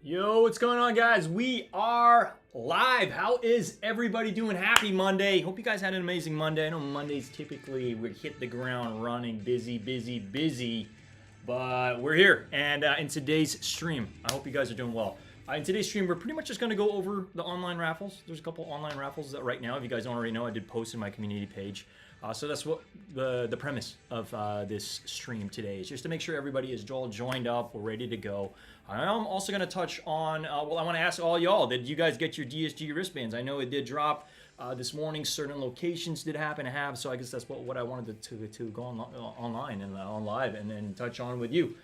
Yo, what's going on, guys? We are live. How is everybody doing? Happy Monday. Hope you guys had an amazing Monday. I know Mondays typically we hit the ground running, busy, but we're here. And in today's stream, I hope you guys are doing well. In today's stream, we're pretty much just going to go over the online raffles. There's a couple online raffles that right now, if you guys don't already know, I did post in my community page. So that's what the premise of this stream today is, just to make sure everybody is all joined up, we're ready to go. I'm also going to touch on, well, I want to ask all y'all, did you guys get your DSG wristbands? I know it did drop this morning. Certain locations did happen to have, so I guess that's what I wanted to go online and on live and then touch on with you.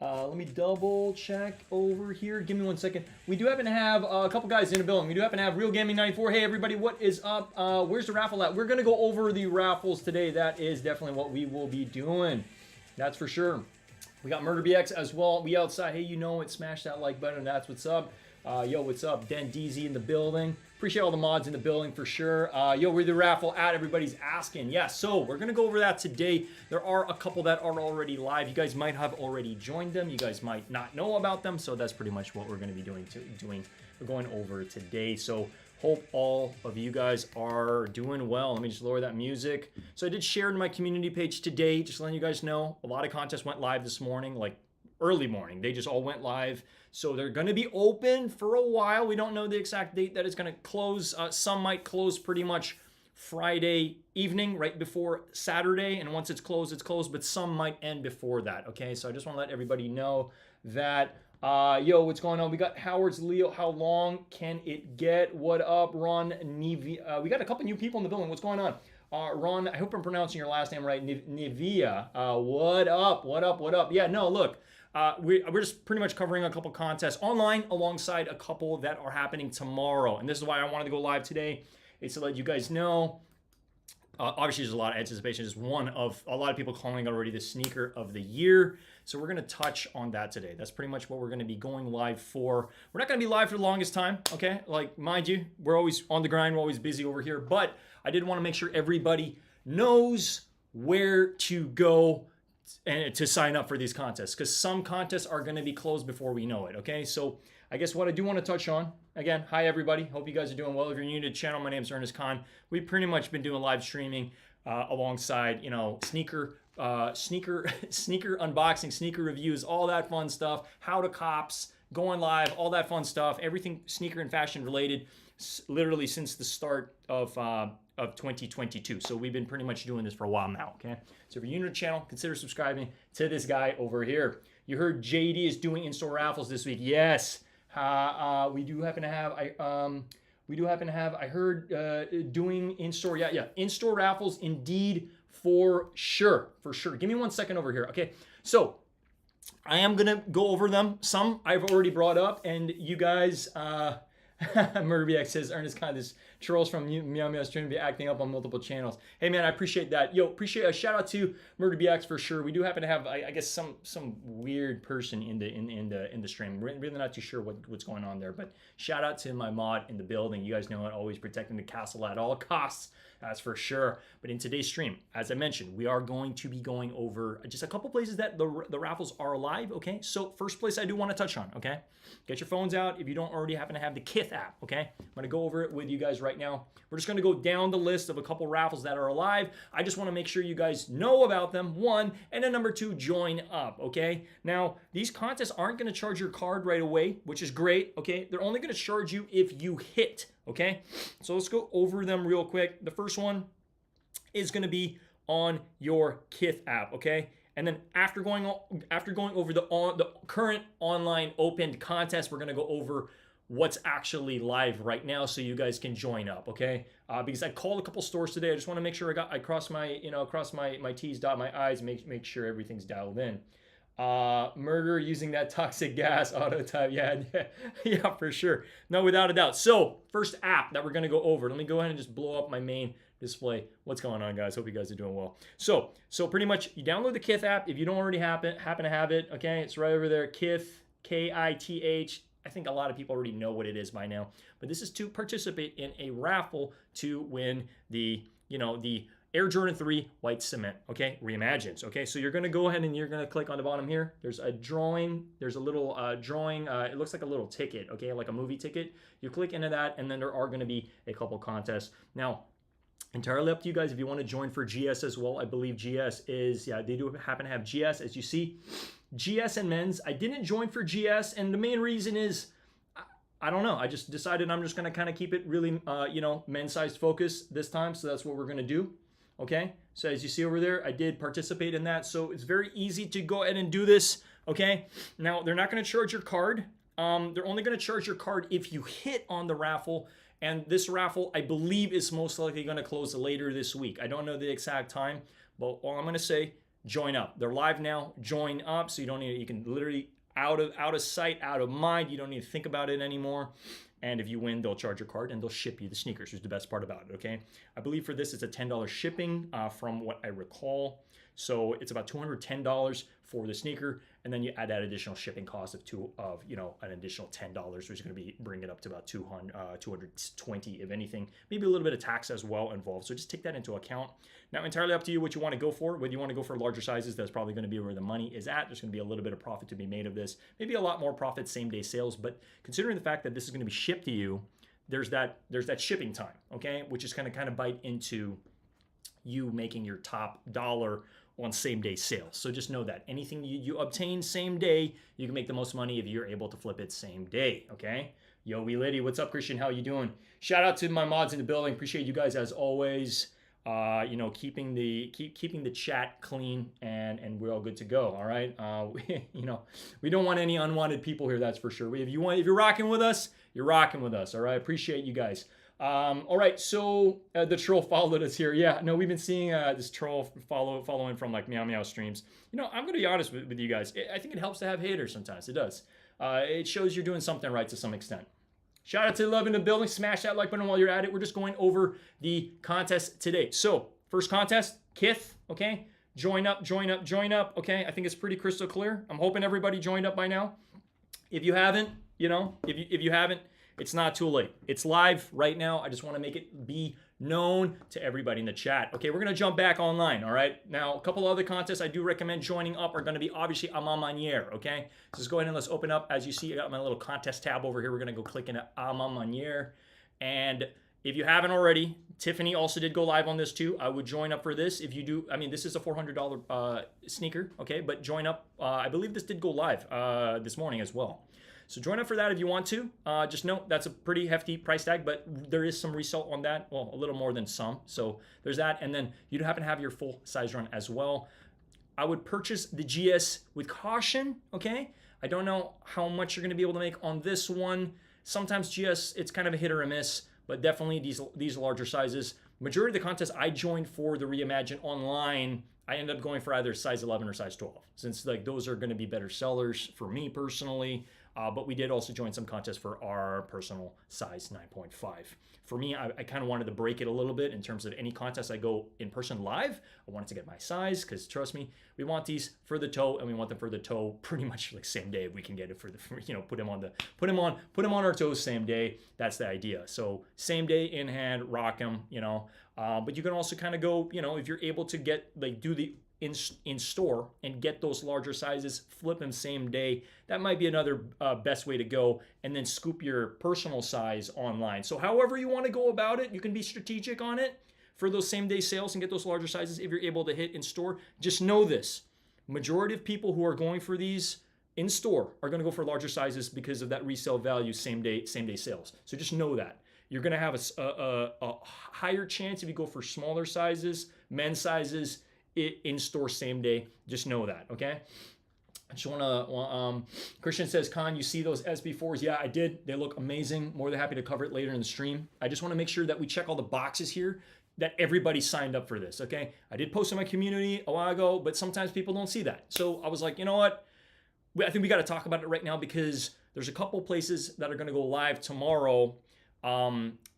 Let me double check over here. Give me 1 second. We do happen to have a couple guys in the building. We do happen to have Real Gaming 94. Hey everybody, what is up? Where's the raffle at? We're gonna go over the raffles today. That is definitely what we will be doing. That's for sure. We got Murder BX as well. We outside. Hey, you know it. Smash that like button. That's what's up. Yo, what's up? Den DZ in the building. Appreciate all the mods in the building for sure. Yo, where the raffle at? Everybody's asking. Yeah, so we're going to go over that today. There are a couple that are already live. You guys might have already joined them. You guys might not know about them. So that's pretty much what we're going to be going over today. So hope all of you guys are doing well. Let me just lower that music. So I did share in my community page today, just letting you guys know. A lot of contests went live this morning, like early morning. They just all went live. So they're going to be open for a while. We don't know the exact date that it's going to close. Some might close pretty much Friday evening, right before Saturday. And once it's closed, but some might end before that. Okay, so I just want to let everybody know that. Yo, what's going on? We got Howard's Leo. How long can it get? What up, Ron Nivea? We got a couple new people in the building. What's going on? Ron, I hope I'm pronouncing your last name right. Nivea. What up? Yeah, no, look. We're just pretty much covering a couple contests online alongside a couple that are happening tomorrow. And this is why I wanted to go live today. It's to let you guys know. Obviously, there's a lot of anticipation. Just one of a lot of people calling it already the sneaker of the year. So we're going to touch on that today. That's pretty much what we're going to be going live for. We're not going to be live for the longest time, okay? Like, mind you, we're always on the grind. We're always busy over here. But I did want to make sure everybody knows where to go and to sign up for these contests, because some contests are going to be closed before we know it. Okay, so I guess what I do want to touch on, again, hi everybody, hope you guys are doing well. If you're new to the channel, my name is Ernest Khan. We've pretty much been doing live streaming alongside, you know, sneaker unboxing, sneaker reviews, all that fun stuff, how to cops, going live, all that fun stuff, everything sneaker and fashion related, literally since the start of 2022. So we've been pretty much doing this for a while now, okay? So if you're new to the channel, consider subscribing to this guy over here. You heard JD is doing in-store raffles this week. Yes. We do happen to have, I heard doing in-store, yeah, in-store raffles indeed, for sure. Give me 1 second over here, okay? So I am gonna go over them. Some I've already brought up, and you guys, Murbiak says, Ernest Khan, Trolls from Meow Meow Stream to be acting up on multiple channels. Hey man, I appreciate that. Yo, appreciate a shout out to MurderBX for sure. We do happen to have, I guess, some weird person in the stream. We're really not too sure what's going on there, but shout out to my mod in the building. You guys know it, always protecting the castle at all costs. That's for sure. But in today's stream, as I mentioned, we are going to be going over just a couple places that the raffles are alive, okay? So first place I do want to touch on, okay? Get your phones out if you don't already happen to have the Kith app, okay? I'm going to go over it with you guys right now. We're just going to go down the list of a couple raffles that are alive. I just want to make sure you guys know about them, one, and then number two, join up, okay? Now, these contests aren't going to charge your card right away, which is great, okay? They're only going to charge you if you hit, okay? So let's go over them real quick. The first one is going to be on your Kith app, okay? And then after going over the current online opened contest, we're going to go over what's actually live right now so you guys can join up, okay? Because I called a couple stores today. I just want to make sure I cross my T's, dot my I's, make sure everything's dialed in. Murder using that toxic gas auto type. Yeah, for sure. No, without a doubt. So first app that we're going to go over. Let me go ahead and just blow up my main display. What's going on, guys? Hope you guys are doing well. So pretty much you download the Kith app if you don't already happen to have it, okay? It's right over there, Kith, Kith. I think a lot of people already know what it is by now, but this is to participate in a raffle to win the Air Jordan 3 white cement, okay? Reimagined, okay? So you're gonna go ahead and you're gonna click on the bottom here. There's a drawing, there's a little drawing, it looks like a little ticket, okay? Like a movie ticket. You click into that and then there are gonna be a couple contests. Now, entirely up to you guys if you want to join for GS as well. I believe GS is, yeah, they do happen to have GS, as you see. GS and men's. I didn't join for GS, and the main reason is, I don't know. I just decided I'm just going to kind of keep it really, men's-sized focus this time, so that's what we're going to do, okay? So as you see over there, I did participate in that, so it's very easy to go ahead and do this, okay? Now, they're not going to charge your card. They're only going to charge your card if you hit on the raffle. And this raffle, I believe, is most likely going to close later this week. I don't know the exact time, but all I'm going to say, join up. They're live now. Join up, so you can literally out of sight, out of mind. You don't need to think about it anymore. And if you win, they'll charge your card and they'll ship you the sneakers, which is the best part about it, okay? I believe for this, it's a $10 shipping from what I recall. So it's about $210 for the sneaker, and then you add that additional shipping cost of an additional $10, which is going to be bring it up to about 220, if anything, maybe a little bit of tax as well involved. So just take that into account. Now, entirely up to you what you want to go for. Whether you want to go for larger sizes, that's probably going to be where the money is at. There's going to be a little bit of profit to be made of this, maybe a lot more profit same day sales. But considering the fact that this is going to be shipped to you, there's that shipping time, okay, which is going to kind of bite into you making your top dollar on same day sales. So just know that anything you obtain same day, you can make the most money if you're able to flip it same day, okay? Yo, we lady, what's up, Christian? How you doing? Shout out to my mods in the building. Appreciate you guys as always. Keeping the chat clean and we're all good to go. All right. We don't want any unwanted people here. That's for sure. If you're rocking with us, you're rocking with us. All right. Appreciate you guys. All right, so the troll followed us here. Yeah, no, we've been seeing this troll following from like Meow Meow streams. I'm going to be honest with you guys. I think it helps to have haters sometimes. It does. It shows you're doing something right to some extent. Shout out to Love in the building. Smash that like button while you're at it. We're just going over the contest today. So first contest, Kith, okay? Join up, okay? I think it's pretty crystal clear. I'm hoping everybody joined up by now. If you haven't, if you haven't, it's not too late. It's live right now. I just want to make it be known to everybody in the chat. Okay, we're going to jump back online, all right? Now, a couple other contests I do recommend joining up are going to be obviously Reimagined, okay? So let's go ahead and let's open up. As you see, I got my little contest tab over here. We're going to go click into Reimagined. And if you haven't already, Tiffany also did go live on this too. I would join up for this. If you do, this is a $400 sneaker, okay? But join up. I believe this did go live this morning as well. So join up for that if you want to. Just note that's a pretty hefty price tag, but there is some resale on that. Well, a little more than some. So there's that. And then you happen to have your full size run as well. I would purchase the GS with caution, okay? I don't know how much you're going to be able to make on this one. Sometimes GS, it's kind of a hit or a miss, but definitely these larger sizes. Majority of the contests I joined for the Reimagined online, I end up going for either size 11 or size 12, since like those are going to be better sellers for me personally. But we did also join some contests for our personal size 9.5. For me, I kind of wanted to break it a little bit in terms of any contest I go in person live. I wanted to get my size because trust me, we want these for the toe, and we want them for the toe pretty much like same day if we can get it for the, put them on our toes same day. That's the idea. So same day in hand, rock them, but you can also kind of go, if you're able to get do the in store and get those larger sizes, flip them same day. That might be another best way to go, and then scoop your personal size online. So however you want to go about it, you can be strategic on it for those same day sales and get those larger sizes if you're able to hit in store. Just know this, majority of people who are going for these in store are going to go for larger sizes because of that resale value, same day sales. So just know that. You're going to have a higher chance if you go for smaller sizes, men's sizes, in-store same day. Just know that, okay? I just want to, Christian says, Con, you see those SB4s? Yeah, I did. They look amazing. More than happy to cover it later in the stream. I just want to make sure that we check all the boxes here, that everybody signed up for this, okay? I did post in my community a while ago, but sometimes people don't see that. So I was like, you know what? I think we got to talk about it right now because there's a couple places that are going to go live tomorrow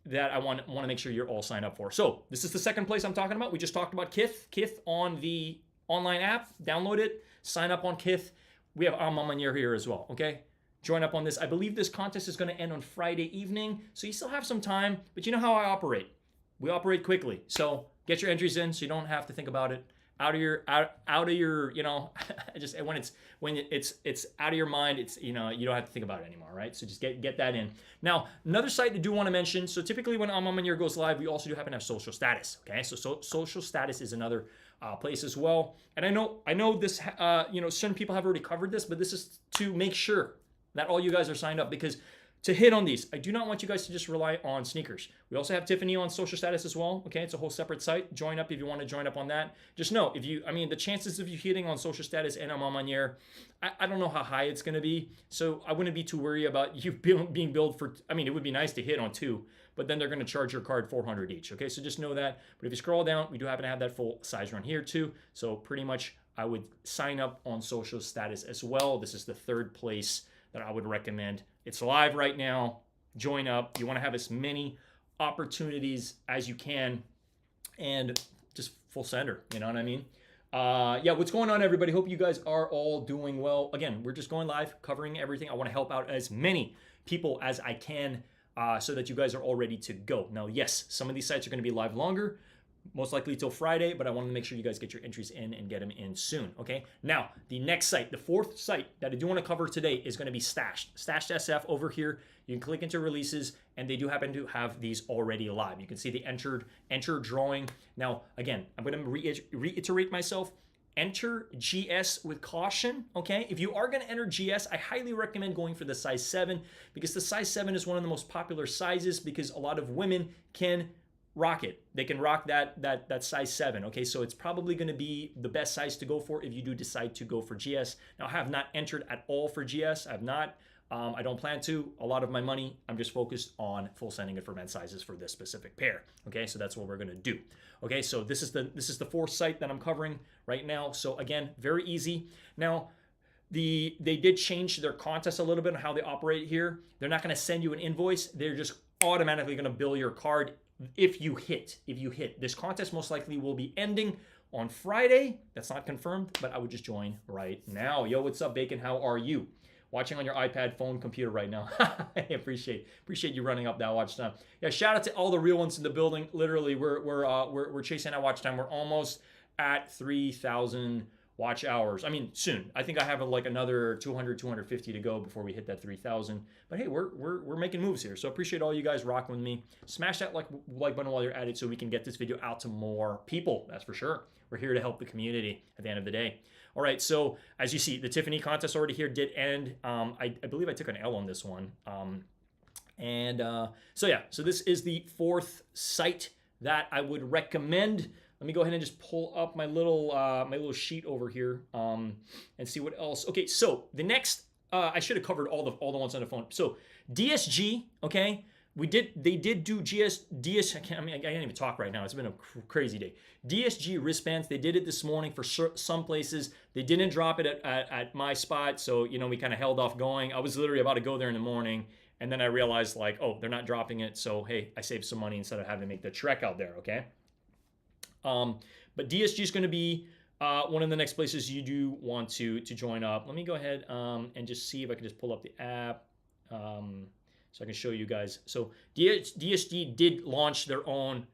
that I want to make sure you're all signed up for. So this is the second place I'm talking about. We just talked about Kith on the online app. Download it, sign up on Kith. We have Amamanyer here as well, okay? Join up on this. I believe this contest is going to end on Friday evening, so you still have some time, but you know how I operate. We operate quickly, so get your entries in so you don't have to think about it. Out of your, just when it's out of your mind, it's you don't have to think about it anymore, right? So just get that in. Now, another site I do want to mention. So typically when Amamanyer goes live, we also do happen to have social status. Okay, so social status is another place as well. And I know this, certain people have already covered this, but this is to make sure that all you guys are signed up because. To hit on these, I do not want you guys to just rely on sneakers. We also have Tiffany on social status as well. Okay, it's a whole separate site. Join up if you want to join up on that. Just know, the chances of you hitting on social status and Amamanyer, I don't know how high it's going to be. So I wouldn't be too worried about you being billed for, it would be nice to hit on 2, but then they're going to charge your card $400 each. Okay, so just know that. But if you scroll down, we do happen to have that full size run here too. So pretty much I would sign up on social status as well. This is the third place that I would recommend. It's live right now. Join up. You want to have as many opportunities as you can and just full sender. You know what I mean? What's going on, everybody? Hope you guys are all doing well. Again, we're just going live, covering everything. I want to help out as many people as I can so that you guys are all ready to go. Now, yes, some of these sites are going to be live longer, most likely till Friday, but I want to make sure you guys get your entries in and get them in soon, okay? Now, the next site, the fourth site that I do want to cover today is going to be Stashed SF over here. You can click into releases, and they do happen to have these already live. You can see the enter drawing. Now, again, I'm going to reiterate myself. Enter GS with caution, okay? If you are going to enter GS, I highly recommend going for the size 7 because the size 7 is one of the most popular sizes because a lot of women can rock it. They can rock that size 7. Okay, so it's probably going to be the best size to go for if you do decide to go for GS. Now, I have not entered at all for GS. I have not. I don't plan to. A lot of my money, I'm just focused on full sending it for men's sizes for this specific pair. Okay, so that's what we're going to do. Okay, so this is the fourth site that I'm covering right now. So again, very easy. Now, they did change their contest a little bit on how they operate here. They're not going to send you an invoice. They're just automatically going to bill your card if you hit. This contest most likely will be ending on Friday. That's not confirmed, but I would just join right now. Yo, what's up, Bacon? How are you? Watching on your iPad, phone, computer right now. I appreciate you running up that watch time. Yeah, shout out to all the real ones in the building. Literally, we're chasing that watch time. We're almost at 3,000 watch hours. Soon. I think I have like another 200, 250 to go before we hit that 3,000. But hey, we're making moves here. So appreciate all you guys rocking with me. Smash that like button while you're at it so we can get this video out to more people. That's for sure. We're here to help the community at the end of the day. All right, so as you see, the Tiffany contest already here did end. I believe I took an L on this one. So this is the fourth site that I would recommend. Let me go ahead and just pull up my little sheet over here and see what else. Okay, so the next, I should have covered all the ones on the phone. So DSG, okay, They did do I can't even talk right now. It's been a crazy day. DSG wristbands. They did it this morning for some places. They didn't drop it at my spot, so we kind of held off going. I was literally about to go there in the morning, and then I realized like, oh, they're not dropping it. So hey, I saved some money instead of having to make the trek out there. Okay. But DSG is going to be one of the next places you do want to join up. Let me go ahead and just see if I can just pull up the app. So I can show you guys. So DSG did launch their own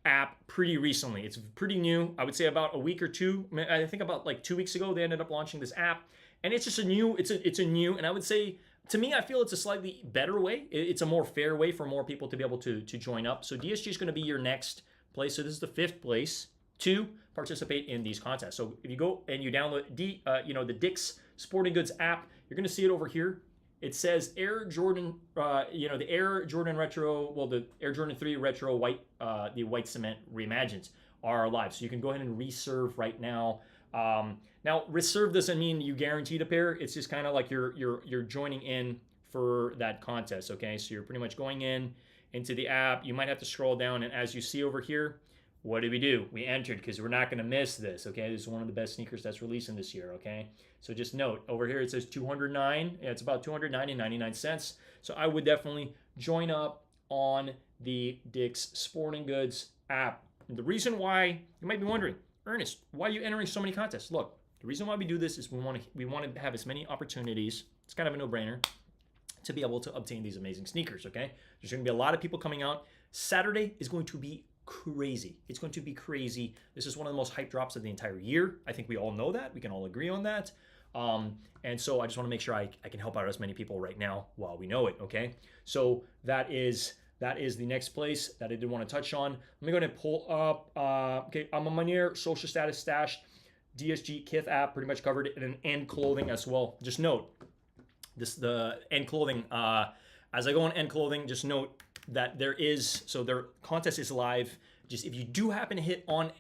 app pretty recently. It's pretty new. I would say about a week or two. I think about like 2 weeks ago they ended up launching this app, and it's just a new. It's a new, and I would say to me, I feel it's a slightly better way. It's a more fair way for more people to be able to join up. So DSG is going to be your next place. So this is the 5th place to participate in these contests. So if you go and you download the Dick's Sporting Goods app, you're going to see it over here. It says Air Jordan, the Air Jordan Retro, the Air Jordan 3 Retro white, the white cement reimagined are live. So you can go ahead and reserve right now. Now, reserve doesn't mean you guaranteed a pair. It's just kind of like you're joining in for that contest. Okay, so you're pretty much going into the app. You might have to scroll down, and as you see over here, what did we do? We entered because we're not going to miss this, okay? This is one of the best sneakers that's releasing this year, okay? So just note, over here it says 209. Yeah, it's about 299 cents. So I would definitely join up on the Dick's Sporting Goods app. And the reason why, you might be wondering, Ernest, why are you entering so many contests? Look, the reason why we do this is we want to have as many opportunities. It's kind of a no-brainer to be able to obtain these amazing sneakers, okay? There's going to be a lot of people coming out. Saturday is going to be crazy. It's going to be crazy. This is one of the most hype drops of the entire year. I think we all know that. We can all agree on that. And so I just want to make sure I can help out as many people right now while we know it, okay? So that is the next place that I did want to touch on. Let me go ahead and pull up, okay, I'm on my near social status stash, DSG Kith app, pretty much covered it, and end clothing as well. Just note, the end clothing, as I go on end clothing, just note that their contest is live. Just if you do happen to hit on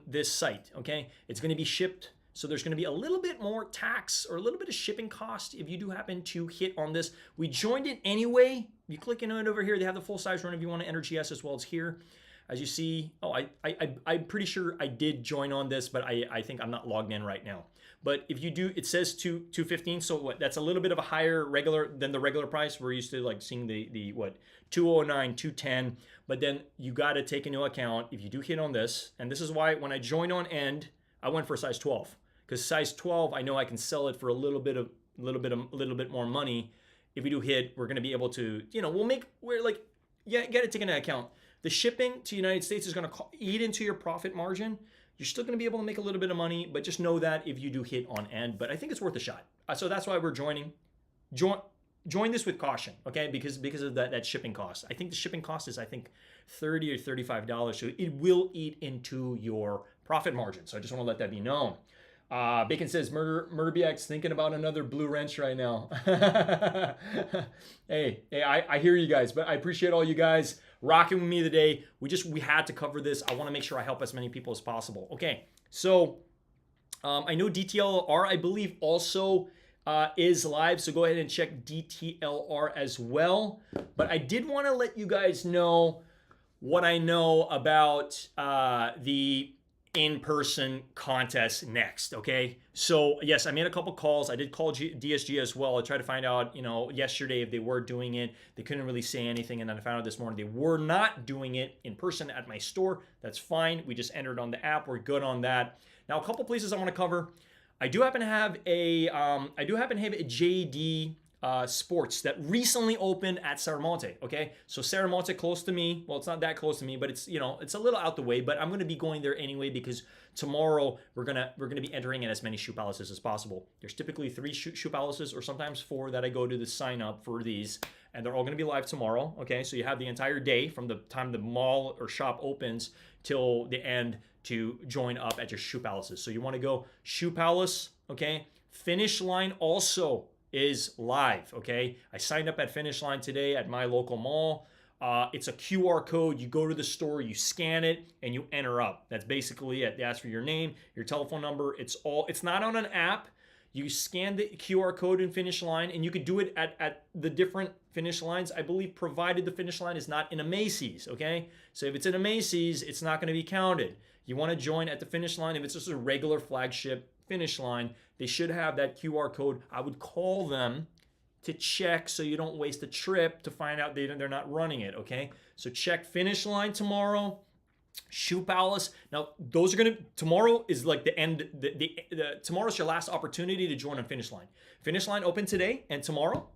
this site, okay, it's going to be shipped. So there's going to be a little bit more tax or a little bit of shipping cost if you do happen to hit on this. We joined it anyway. You click into it over here. They have the full size run if you want to enter GS as well. It's here. As you see, I'm pretty sure I did join on this, but I think I'm not logged in right now. But if you do, it says 215. So what? That's a little bit of a higher than the regular price. We're used to like seeing the 209, 210. But then you got to take into account if you do hit on this, and this is why when I joined on end, I went for size 12 because size 12 I know I can sell it for a little bit more money. If we do hit, we're going to be able to get to take into account. The shipping to the United States is going to eat into your profit margin. You're still going to be able to make a little bit of money, but just know that if you do hit on end. But I think it's worth a shot. So that's why we're joining. Join this with caution, okay? Because of that shipping cost. I think the shipping cost is, $30 or $35. So it will eat into your profit margin. So I just want to let that be known. Bacon says, Murder BX thinking about another blue wrench right now. Hey, I hear you guys, but I appreciate all you guys rocking with me today. We had to cover this. I want to make sure I help as many people as possible. Okay, so I know DTLR, I believe, also is live, so go ahead and check DTLR as well. But I did want to let you guys know what I know about the in-person contest next, okay? So yes, I made a couple calls. I did call DSG as well. I tried to find out, yesterday if they were doing it. They couldn't really say anything, and then I found out this morning they were not doing it in person at my store. That's fine. We just entered on the app. We're good on that. Now, a couple places I want to cover. I do happen to have a JD Sports that recently opened at Serramonte. Okay, so Serramonte close to me. Well, it's not that close to me, but it's it's a little out the way. But I'm going to be going there anyway because tomorrow we're gonna be entering in as many shoe palaces as possible. There's typically 3 shoe palaces or sometimes 4 that I go to sign up for these, and they're all going to be live tomorrow. Okay, so you have the entire day from the time the mall or shop opens till the end to join up at your shoe palaces. So you want to go shoe palace. Okay, Finish Line also is live, okay? I signed up at Finish Line today at my local mall. It's a QR code. You go to the store, you scan it, and you enter up. That's basically it. They ask for your name, your telephone number. It's not on an app. You scan the QR code in finish line, and you could do it at the different finish lines, I believe, provided the finish line is not in a Macy's, okay? So if it's in a Macy's, it's not gonna be counted. You wanna join at the finish line. If it's just a regular flagship finish line, they should have that QR code. I would call them to check so you don't waste a trip to find out they're not running it, okay? So check finish line tomorrow. Shoe Palace. Now, those are gonna. Tomorrow is like the end. Tomorrow's your last opportunity to join on Finish Line. Finish Line open today and tomorrow,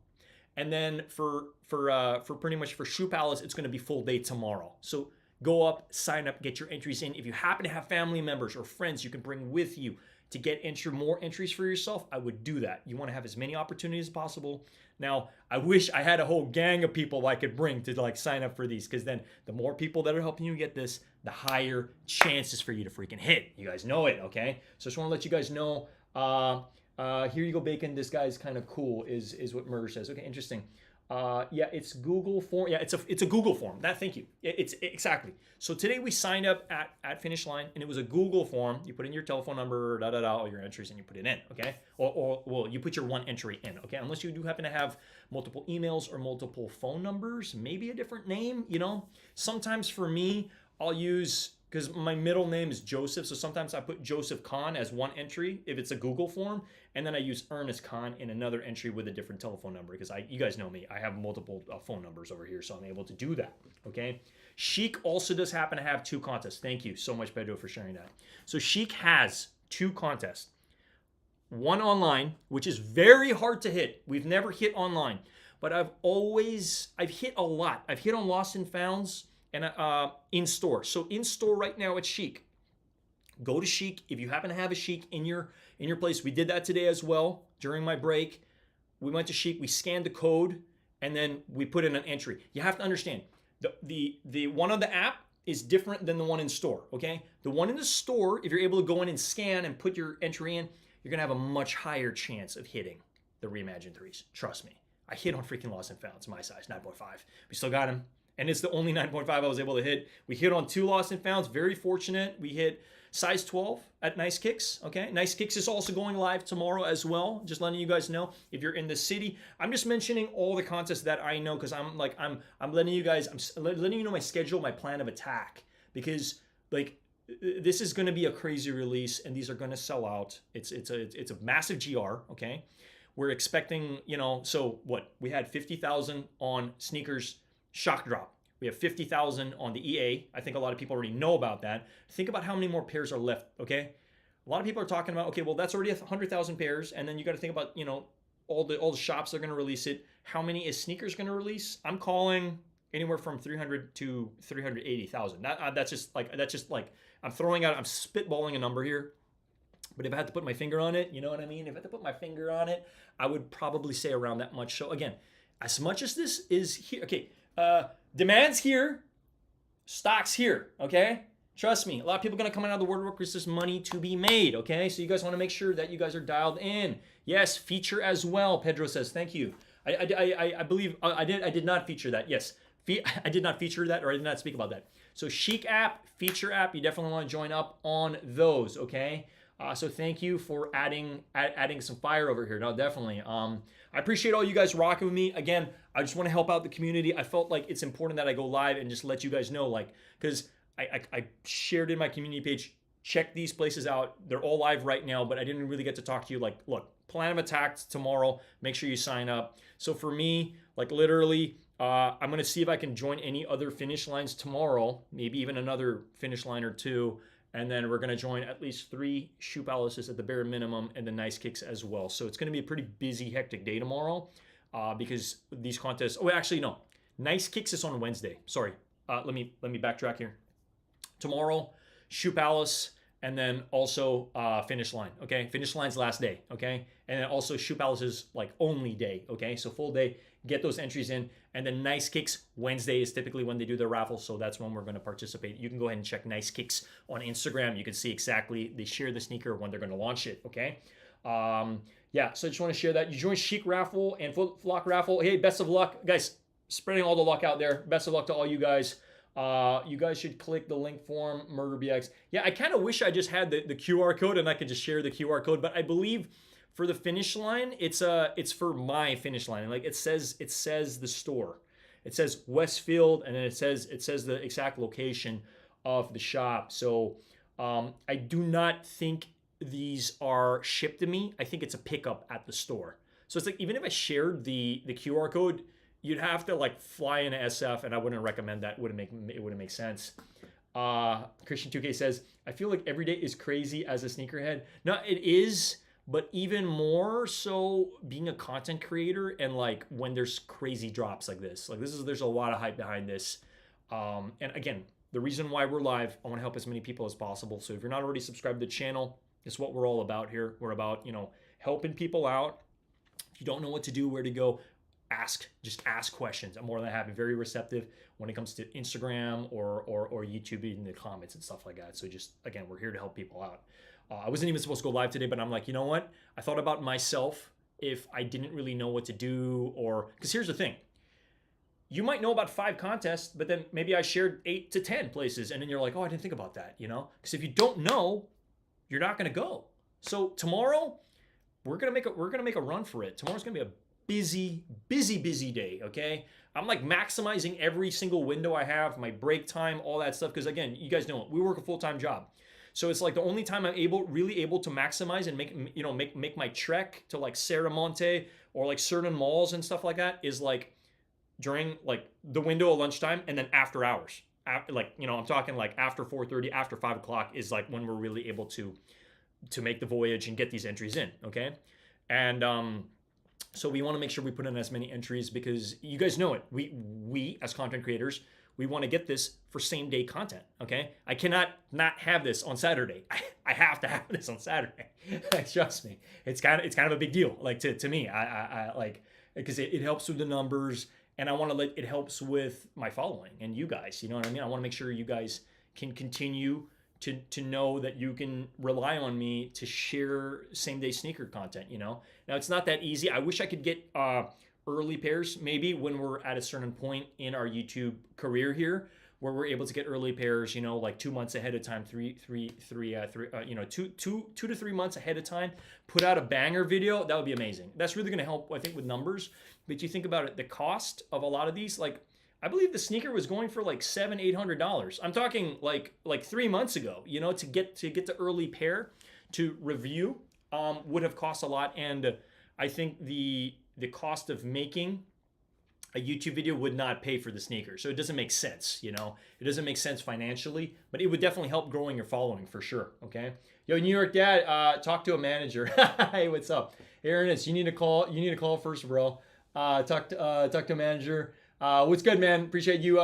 and then for pretty much for Shoe Palace, it's gonna be full day tomorrow. So go up, sign up, get your entries in. If you happen to have family members or friends you can bring with you to get more entries for yourself, I would do that. You want to have as many opportunities as possible. Now, I wish I had a whole gang of people I could bring to like sign up for these, because then the more people that are helping you get this, the higher chances for you to freaking hit. You guys know it, okay? So I just want to let you guys know. Here you go, Bacon. This guy's kind of cool, is what Murder says. Okay, interesting. Yeah, it's Google form. Yeah, it's a Google form. Thank you. It's exactly. So today we signed up at Finish Line, and it was a Google form. You put in your telephone number, all your entries, and you put it in. Okay. Or well, you put your one entry in. Okay. Unless you do happen to have multiple emails or multiple phone numbers, maybe a different name. You know, sometimes for me, I'll use, because my middle name is Joseph, so sometimes I put Joseph Khan as one entry if it's a Google form, and then I use Ernest Khan in another entry with a different telephone number, because you guys know me, I have multiple phone numbers over here, so I'm able to do that, okay? Chic also does happen to have 2 contests. Thank you so much, Pedro, for sharing that. So Chic has 2 contests. One online, which is very hard to hit. We've never hit online, but I've hit a lot. I've hit on Lost and Founds, and in store. So in store right now at Chic. Go to Chic if you happen to have a Chic in your place. We did that today as well during my break. We went to Chic, we scanned the code, and then we put in an entry. You have to understand, the one on the app is different than the one in store, okay? The one in the store, if you're able to go in and scan and put your entry in, you're gonna have a much higher chance of hitting the Reimagined 3s. Trust me. I hit on freaking Lost and Founds, my size, 9.5. We still got him. And it's the only 9.5 I was able to hit. We hit on 2 Lost and Founds. Very fortunate. We hit size 12 at Nice Kicks. Okay, Nice Kicks is also going live tomorrow as well. Just letting you guys know if you're in the city. I'm just mentioning all the contests that I know, because I'm letting you guys. I'm letting you know my schedule, my plan of attack, because like this is going to be a crazy release, and these are going to sell out. It's a massive GR. Okay, we're expecting, you know. So what, we had 50,000 on sneakers. Shock drop. We have 50,000 on the EA. I think a lot of people already know about that. Think about how many more pairs are left, okay? A lot of people are talking about, okay, well, that's already 100,000 pairs, and then you got to think about, you know, all the shops that are going to release it. How many is sneakers going to release? I'm calling anywhere from 300 to 380,000. That's just like I'm spitballing a number here. But if I had to put my finger on it, you know what I mean? If I had to put my finger on it, I would probably say around that much. So again, as much as this is here, okay, demand's here, stock's here, okay? Trust me, a lot of people are going to come out of the wardrobe because there's money to be made, okay? So you guys want to make sure that you guys are dialed in. Yes, feature as well, Pedro says. Thank you. I believe I did not feature that. Yes, I did not feature that, or I did not speak about that. So Chic app, feature app, you definitely want to join up on those, okay? So thank you for adding some fire over here. No, definitely. I appreciate all you guys rocking with me. Again, I just want to help out the community. I felt like it's important that I go live and just let you guys know, like, because I shared in my community page, check these places out. They're all live right now, but I didn't really get to talk to you. Like, look, plan of attack tomorrow. Make sure you sign up. So for me, like literally, I'm going to see if I can join any other finish lines tomorrow, maybe even another finish line or 2. And then we're going to join at least 3 Shoe Palaces at the bare minimum, and the Nice Kicks as well. So it's going to be a pretty busy, hectic day tomorrow because these contests. Oh, actually, no. Nice Kicks is on Wednesday. Sorry. Let me backtrack here. Tomorrow, Shoe Palace, and then also Finish Line. Okay, Finish Line's last day. Okay, and then also Shoe Palace's like only day. Okay, so full day. Get those entries in, and then Nice Kicks Wednesday is typically when they do their raffle, so that's when we're going to participate. You can go ahead and check Nice Kicks on Instagram. You can see exactly, they share the sneaker when they're going to launch it. Okay, yeah. So I just want to share that. You join Chic raffle and Foot Lock raffle. Hey, best of luck, guys. Spreading all the luck out there. Best of luck to all you guys. You guys should click the link form, MurderBX. Yeah, I kind of wish I just had the QR code and I could just share the QR code, but I believe for the finish line, it's for my finish line. Like it says the store. It says Westfield, and then it says the exact location of the shop. So I do not think these are shipped to me. I think it's a pickup at the store. So it's like even if I shared the QR code, you'd have to like fly into SF, and I wouldn't recommend that. It wouldn't make sense. Christian 2K says, I feel like every day is crazy as a sneakerhead. No, it is, but even more so being a content creator and like when there's crazy drops like this. There's a lot of hype behind this. And again, the reason why we're live, I want to help as many people as possible. So if you're not already subscribed to the channel, it's what we're all about here. We're about, helping people out. If you don't know what to do, where to go, just ask questions. I'm more than happy, very receptive when it comes to Instagram or YouTube in the comments and stuff like that. So just, again, we're here to help people out. I wasn't even supposed to go live today, but I'm like, you know what? I thought about myself if I didn't really know what to do, because here's the thing. You might know about 5 contests, but then maybe I shared 8 to 10 places, and then you're like, oh, I didn't think about that, Because if you don't know, you're not gonna go. So tomorrow, we're gonna make a run for it. Tomorrow's gonna be a busy day, okay? I'm like maximizing every single window I have, my break time, all that stuff, because again, you guys know we work a full-time job. So it's like the only time I'm really able to maximize and make my trek to like Serramonte or like certain malls and stuff like that is like during like the window of lunchtime and then after hours. I'm talking like after 4:30, after 5 o'clock is like when we're really able to make the voyage and get these entries in, okay? And so we want to make sure we put in as many entries because you guys know it. We as content creators, we want to get this for same day content, okay? I cannot not have this on Saturday. I have to have this on Saturday. Trust me. It's kind of a big deal, like to me. I like, because it helps with the numbers, and I want to it helps with my following and you guys, you know what I mean? I want to make sure you guys can continue to know that you can rely on me to share same day sneaker content, Now it's not that easy. I wish I could get early pairs maybe when we're at a certain point in our YouTube career here, where we're able to get early pairs, like 2 months ahead of time, 2 to 3 months ahead of time, put out a banger video. That would be amazing. That's really going to help, I think, with numbers. But you think about it, the cost of a lot of these, like I believe the sneaker was going for like $700-800. I'm talking like 3 months ago, to get the early pair to review would have cost a lot. And I think the cost of making a YouTube video would not pay for the sneaker. So it doesn't make sense, It doesn't make sense financially, but it would definitely help growing your following for sure, okay? Yo, New York Dad, talk to a manager. Hey, what's up? Hey, Ernest, you need to call first, bro. Talk to a manager. What's good, man? Appreciate you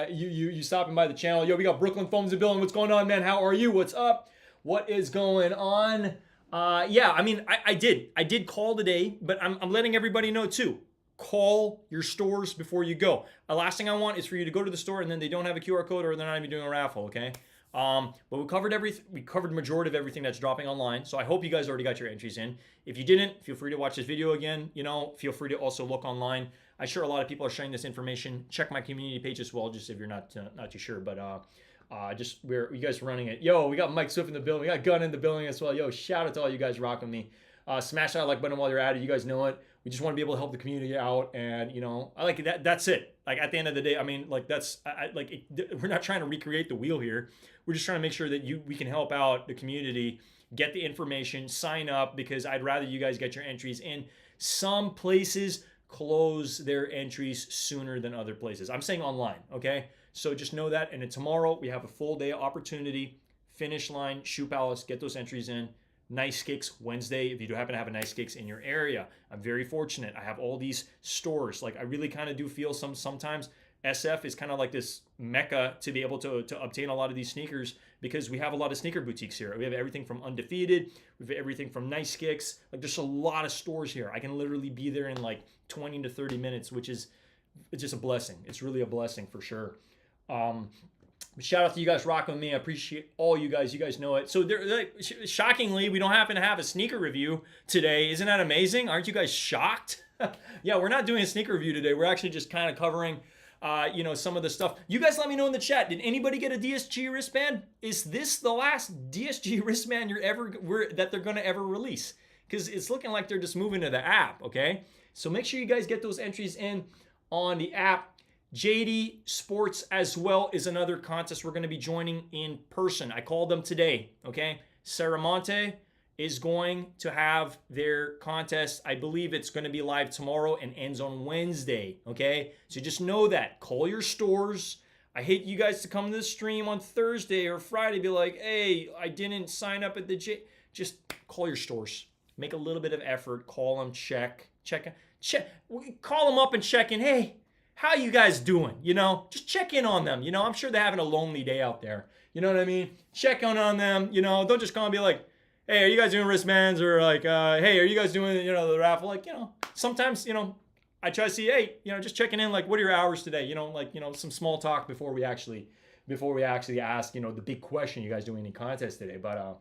you stopping by the channel. Yo, we got Brooklyn Foams in the building. What's going on, man? How are you? What's up? What is going on? Yeah, I mean, I did call today, but I'm letting everybody know too. Call your stores before you go. The last thing I want is for you to go to the store and then they don't have a QR code or they're not even doing a raffle, okay? But we covered everything. We covered the majority of everything that's dropping online. So I hope you guys already got your entries in. If you didn't, feel free to watch this video again. Feel free to also look online. I'm sure a lot of people are sharing this information. Check my community page as well, just if you're not too sure. But you guys are running it. Yo, we got Mike Swift in the building. We got Gunn in the building as well. Yo, shout out to all you guys rocking me. Smash that like button while you're at it. You guys know it. We just want to be able to help the community out, and I like that. That's it. Like at the end of the day, I mean, like we're not trying to recreate the wheel here. We're just trying to make sure that we can help out the community, get the information, sign up, because I'd rather you guys get your entries in. Some places close their entries sooner than other places. I'm saying online, okay? So just know that. And then tomorrow we have a full day opportunity. Finish line, Shoe Palace, get those entries in. Nice Kicks Wednesday, if you do happen to have a Nice Kicks in your area. I'm very fortunate. I have all these stores. Like I really kind of do feel sometimes SF is kind of like this mecca to be able to obtain a lot of these sneakers, because we have a lot of sneaker boutiques here. We have everything from Undefeated, we have everything from Nice Kicks. Like there's a lot of stores here. I can literally be there in like 20 to 30 minutes, which is, it's just a blessing. It's really a blessing for sure. Shout out to you guys rocking with me. I appreciate all you guys. You guys know it. So shockingly, we don't happen to have a sneaker review today. Isn't that amazing? Aren't you guys shocked? Yeah, we're not doing a sneaker review today. We're actually just kind of covering some of the stuff. You guys let me know in the chat. Did anybody get a DSG wristband? Is this the last DSG wristband that they're gonna ever release? because it's looking like they're just moving to the app, okay? So make sure you guys get those entries in on the app. JD Sports as well is another contest we're going to be joining in person. I called them today, okay? Saramonte is going to have their contest. I believe it's going to be live tomorrow and ends on Wednesday, okay? So just know that. Call your stores. I hate you guys to come to the stream on Thursday or Friday, be like, hey, I didn't sign up at the Just call your stores. Make a little bit of effort. Call them, check. Call them up and check in. Hey, how you guys doing? You know, just check in on them. You know, I'm sure they're having a lonely day out there. You know what I mean? Check on them. You know, don't just call and be like, hey, are you guys doing wristbands? Or like, hey, are you guys doing, you know, the raffle? Like, you know, sometimes, you know, I try to see, hey, you know, just checking in, like, what are your hours today? You know, like, you know, some small talk before we actually ask, you know, the big question, you guys doing any contests today? But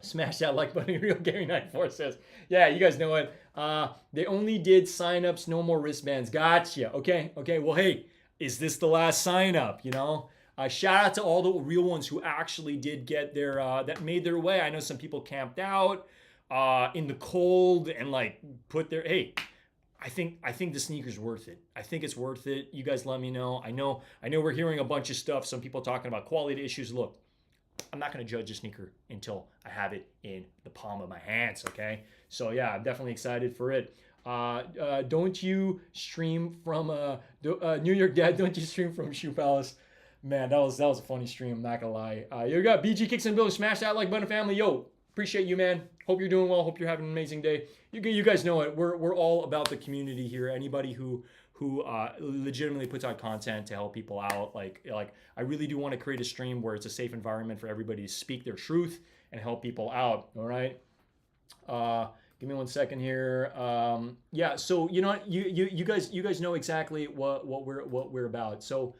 smash that like button. Real Gary 94 says, yeah, you guys know it. They only did signups, no more wristbands. Gotcha. Okay. Well, hey, is this the last sign up? You know, shout out to all the real ones who actually did get their that made their way. I know some people camped out in the cold and like put their, hey, I think the sneaker's worth it. I think it's worth it. You guys let me know. I know we're hearing a bunch of stuff. Some people talking about quality issues. Look, I'm not going to judge a sneaker until I have it in the palm of my hands, okay? So yeah, I'm definitely excited for it. Don't you stream from New York Dad? Don't you stream from Shoe Palace? Man, that was a funny stream. I'm not gonna lie. You got BG Kicks and Bill. Smash that like button, family. Yo, appreciate you, man. Hope you're doing well. Hope you're having an amazing day. You guys know it. We're all about the community here. Anybody who legitimately puts out content to help people out. Like I really do want to create a stream where it's a safe environment for everybody to speak their truth and help people out. All right. Give me 1 second here. Yeah. So you know what, you guys know exactly what we're about. So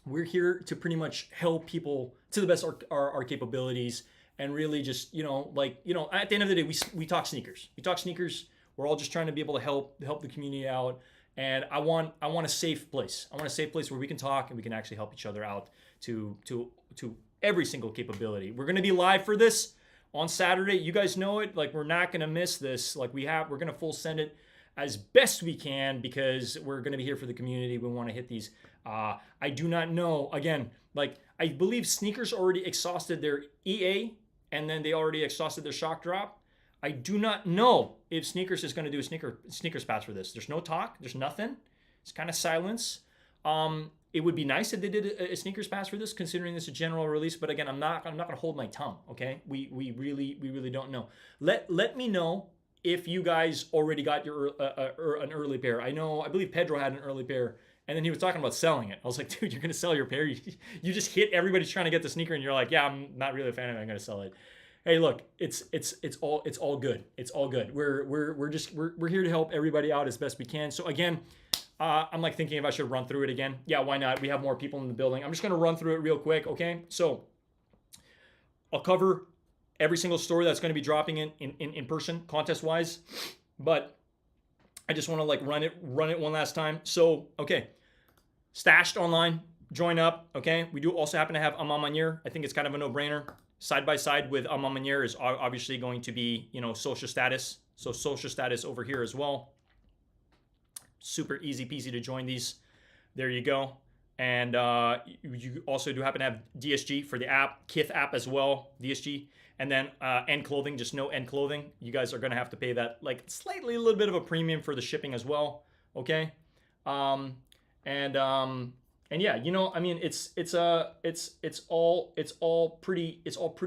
we're here to pretty much help people to the best of our capabilities, and really just, you know, like, you know, at the end of the day, we talk sneakers. We're all just trying to be able to help the community out. And I want a safe place. I want a safe place where we can talk and we can actually help each other out to every single capability. We're going to be live for this on Saturday. You guys know it. Like, we're not going to miss this. Like, we're going to full send it as best we can because we're going to be here for the community. We want to hit these. I do not know. Again, like, I believe sneakers already exhausted their EA, and then they already exhausted their shock drop. I do not know if Sneakers is going to do a sneakers patch for this. There's no talk. There's nothing. It's kind of silence. It would be nice if they did a sneakers patch for this, considering this a general release. But again, I'm not going to hold my tongue. Okay, we really don't know. Let me know if you guys already got your an early pair. I believe Pedro had an early pair, and then he was talking about selling it. I was like, dude, you're going to sell your pair? You just hit everybody's trying to get the sneaker, and you're like, yeah, I'm not really a fan of it. I'm going to sell it. Hey, look, it's all good. It's all good. We're here to help everybody out as best we can. So again, I'm like thinking if I should run through it again. Yeah, why not? We have more people in the building. I'm just gonna run through it real quick, okay? So I'll cover every single story that's gonna be dropping in person, contest-wise, but I just want to like run it one last time. So okay, Stashed online, join up. Okay, we do also happen to have Amamanier. I think it's kind of a no-brainer. Side by side with Amamanier is obviously going to be, you know, social status. So social status over here as well. Super easy peasy to join these. There you go. And you also do happen to have DSG for the app, Kith app as well, DSG. And then End Clothing, just no End Clothing. You guys are going to have to pay that like slightly a little bit of a premium for the shipping as well. Okay. And yeah, you know, I mean, it's all pretty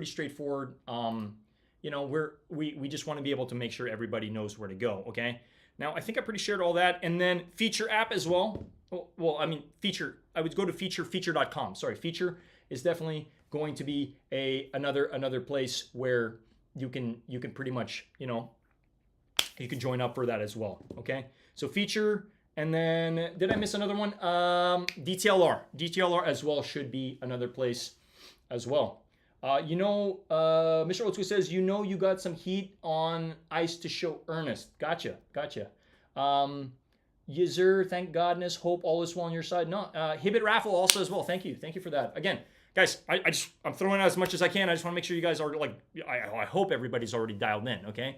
straightforward. You know, we just want to be able to make sure everybody knows where to go. Okay. Now, I think I pretty shared all that, and then feature app as well. Well, I mean, feature. I would go to feature.com. Sorry, feature is definitely going to be another place where you can pretty much, you know, you can join up for that as well. Okay. So feature. And then, did I miss another one? DTLR. DTLR as well should be another place as well. You know, Mr. Otsu says, you know, you got some heat on ice to show earnest. Gotcha. Yizer, thank godness. Hope all is well on your side. No, Hibbit Raffle also as well. Thank you for that. Again, guys, I'm throwing out as much as I can. I just want to make sure you guys are like, I hope everybody's already dialed in, okay?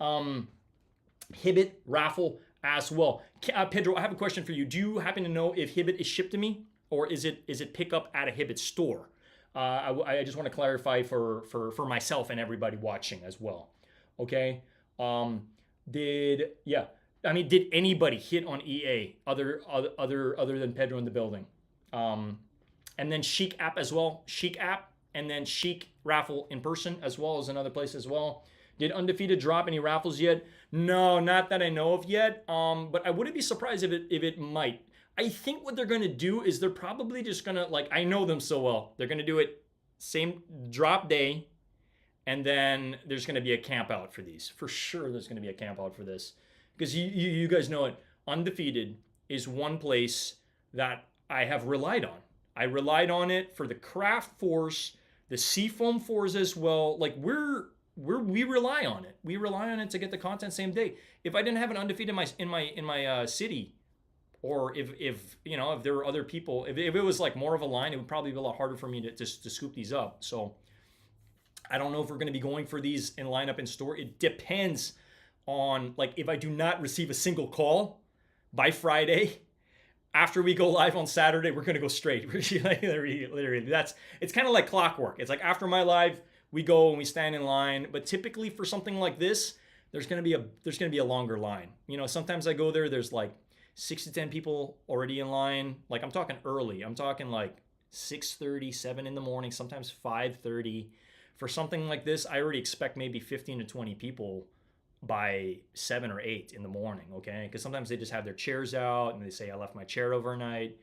Hibbett raffle as well. Pedro, I have a question for you. Do you happen to know if Hibbett is shipped to me, or is it pick up at a Hibbett store? I just want to clarify for myself and everybody watching as well. Okay. Did anybody hit on EA other than Pedro in the building? And then Chic app as well. Chic app, and then Chic raffle in person as well as another place as well. Did Undefeated drop any raffles yet? No, not that I know of yet. But I wouldn't be surprised if it might. I think what they're gonna do is they're probably just gonna, like, I know them so well. They're gonna do it same drop day, and then there's gonna be a camp out for these. For sure, there's gonna be a camp out for this, because you guys know it. Undefeated is one place that I have relied on. I relied on it for the craft force, the seafoam fours as well. Like we rely on it. We rely on it to get the content same day. If I didn't have an Undefeated in my city, or if there were other people, if it was like more of a line, it would probably be a lot harder for me to scoop these up. So I don't know if we're going to be going for these in lineup in store. It depends on, like, if I do not receive a single call by Friday. After we go live on Saturday, we're gonna go straight. literally, it's kind of like clockwork. It's like after my live, we go and we stand in line. But typically for something like this, there's gonna be a longer line. Sometimes I go there, there's like 6 to 10 people already in line. Like, I'm talking early. I'm talking like 6:30, 7 in the morning, sometimes 5:30. For something like this, I already expect maybe 15 to 20 people by 7 or 8 in the morning, okay? Because sometimes they just have their chairs out and they say, I left my chair overnight.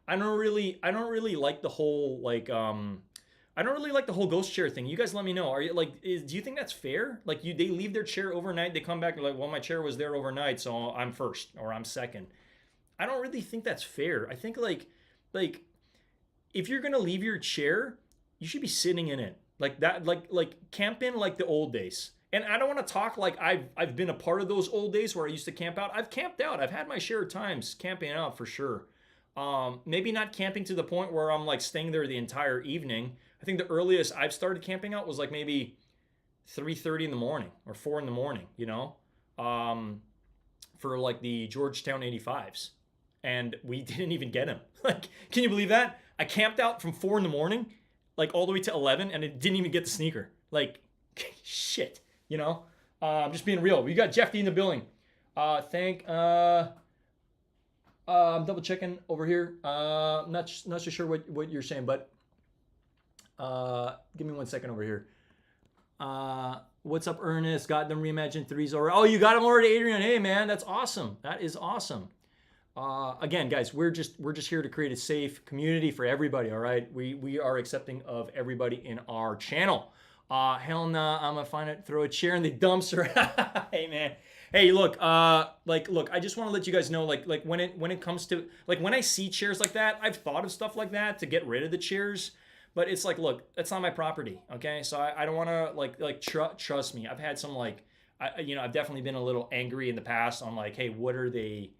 I don't really like the whole, like, I don't really like the whole ghost chair thing. You guys let me know. Are you like, do you think that's fair? Like, they leave their chair overnight, they come back and like, well, my chair was there overnight, so I'm first or I'm second. I don't really think that's fair. I think like if you're gonna leave your chair, you should be sitting in it. Like that, like camp in like the old days. And I don't want to talk like I've been a part of those old days where I used to camp out. I've camped out. I've had my share of times camping out for sure. Maybe not camping to the point where I'm like staying there the entire evening. I think the earliest I've started camping out was like maybe 3:30 in the morning or 4 in the morning, for like the Georgetown 85s. And we didn't even get them. Like, can you believe that? I camped out from 4 in the morning, like all the way to 11, and it didn't even get the sneaker. Like, shit. I'm just being real. We got Jeff D in the building. I'm double checking over here. Not so sure what you're saying, but give me 1 second over here. What's up, Ernest? Got them Reimagined 3s already. Oh, you got them already, Adrian. Hey, man, that's awesome. That is awesome. Again, guys, we're just here to create a safe community for everybody. All right, we are accepting of everybody in our channel. Hell nah, I'm gonna throw a chair in the dumpster. Hey, man. Hey, look, look, I just want to let you guys know, like when it comes to, like, when I see chairs like that, I've thought of stuff like that to get rid of the chairs, but it's like, look, that's not my property, okay? So I don't want to, trust me. I've had some, I've definitely been a little angry in the past on, like, hey, what are they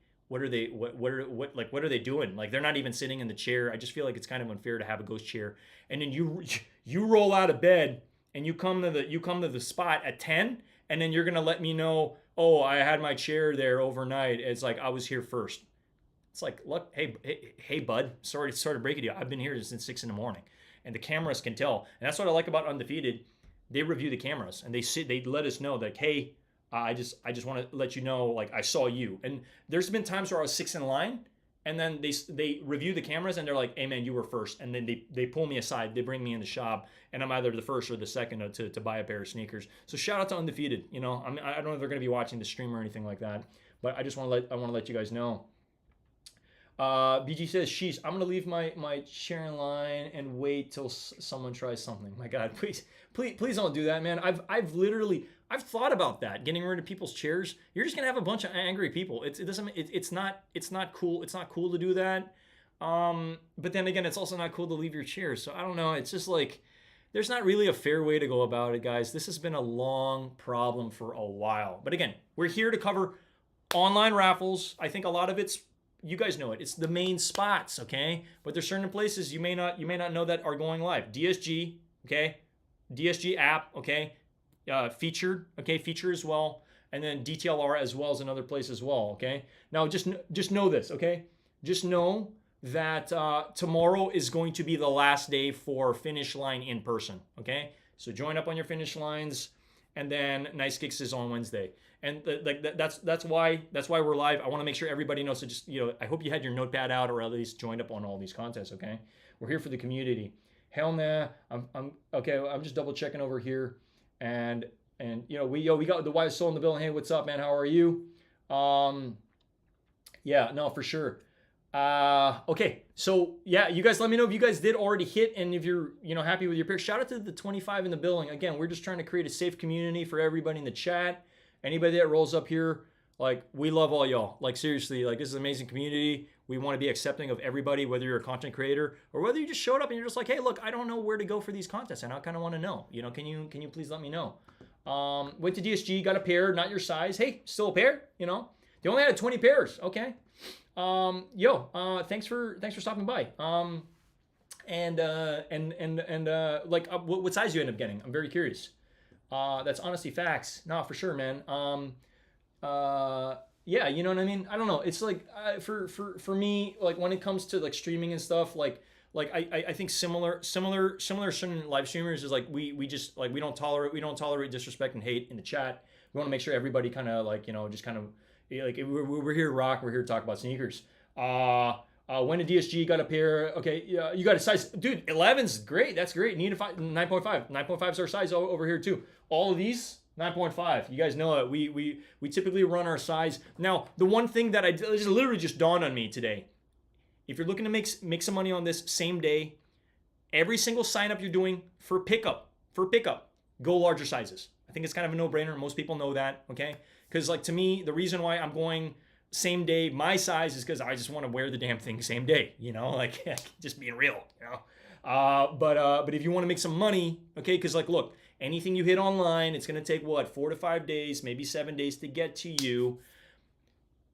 doing? Like, they're not even sitting in the chair. I just feel like it's kind of unfair to have a ghost chair, and then you roll out of bed and you come to the spot at 10, and then you're gonna let me know, oh, I had my chair there overnight. It's like I was here first. It's like, look, hey, bud. Sorry to break it to you. I've been here since 6 in the morning, and the cameras can tell. And that's what I like about Undefeated. They review the cameras and they let us know, like, hey, I just want to let you know, like, I saw you. And there's been times where I was 6 in line, and then they review the cameras and they're like, hey, man, you were first. And then they pull me aside. They bring me in the shop, and I'm either the first or the second to buy a pair of sneakers. So shout out to Undefeated. I mean, I don't know if they're going to be watching the stream or anything like that, but I just want to let you guys know. BG says, sheesh, I'm going to leave my chair in line and wait till someone tries something. My God, please don't do that, man. I've thought about that, getting rid of people's chairs. You're just gonna have a bunch of angry people. It's not cool. It's not cool to do that. But then again, it's also not cool to leave your chair. So I don't know. It's just like, there's not really a fair way to go about it, guys. This has been a long problem for a while. But again, we're here to cover online raffles. I think a lot of it's you guys know it. It's the main spots, okay? But there's certain places you may not know that are going live. DSG, okay? DSG app, okay? Featured, okay? Feature as well. And then DTLR as well as another place as well, okay? Now just know this, okay? Just know that tomorrow is going to be the last day for Finish Line in person, okay? So join up on your finish lines, and then Nice Kicks is on Wednesday. And that's why we're live. I want to make sure everybody knows. So just, you know, I hope you had your notepad out or at least joined up on all these contests, okay? We're here for the community. Hell nah. I'm okay. I'm just double checking over here, and you know, we got the Wise Soul in the building. Hey, what's up, man? How are you? Yeah, no, for sure. Okay, so yeah, you guys let me know if you guys did already hit and if you're, you know, happy with your pick. Shout out to the 25 in the building. Again, we're just trying to create a safe community for everybody in the chat. Anybody that rolls up here, like, we love all y'all. Like, seriously, like, this is an amazing community. We want to be accepting of everybody, whether you're a content creator or whether you just showed up and you're just like, hey, look, I don't know where to go for these contests and I kind of want to know. You know, can you please let me know? Went to DSG, got a pair, not your size. Hey, still a pair, you know? They only had 20 pairs. Okay. Thanks for stopping by. What size you end up getting? I'm very curious. That's honestly facts. No, for sure, man. Yeah, you know what I mean? I don't know. It's like, for me, like, when it comes to like streaming and stuff, like I think similar certain live streamers is like, we just like, we don't tolerate disrespect and hate in the chat. We want to make sure everybody kind of like, you know, just kind of like, we're here to rock. We're here to talk about sneakers. When a DSG got a pair, okay, yeah, you got a size, dude. 11's great. That's great. Need a 9.5. 9.5 is our size over here too. All of these 9.5. You guys know it. We typically run our size. Now, the one thing that literally just dawned on me today. If you're looking to make some money on this same day, every single sign up you're doing for pickup, go larger sizes. I think it's kind of a no-brainer. Most people know that, okay? Because like, to me, the reason why I'm going same day, my size, is because I just want to wear the damn thing same day, you know, like, just being real, you know. But if you want to make some money, okay, because like, look, anything you hit online, it's going to take what, 4 to 5 days, maybe 7 days to get to you.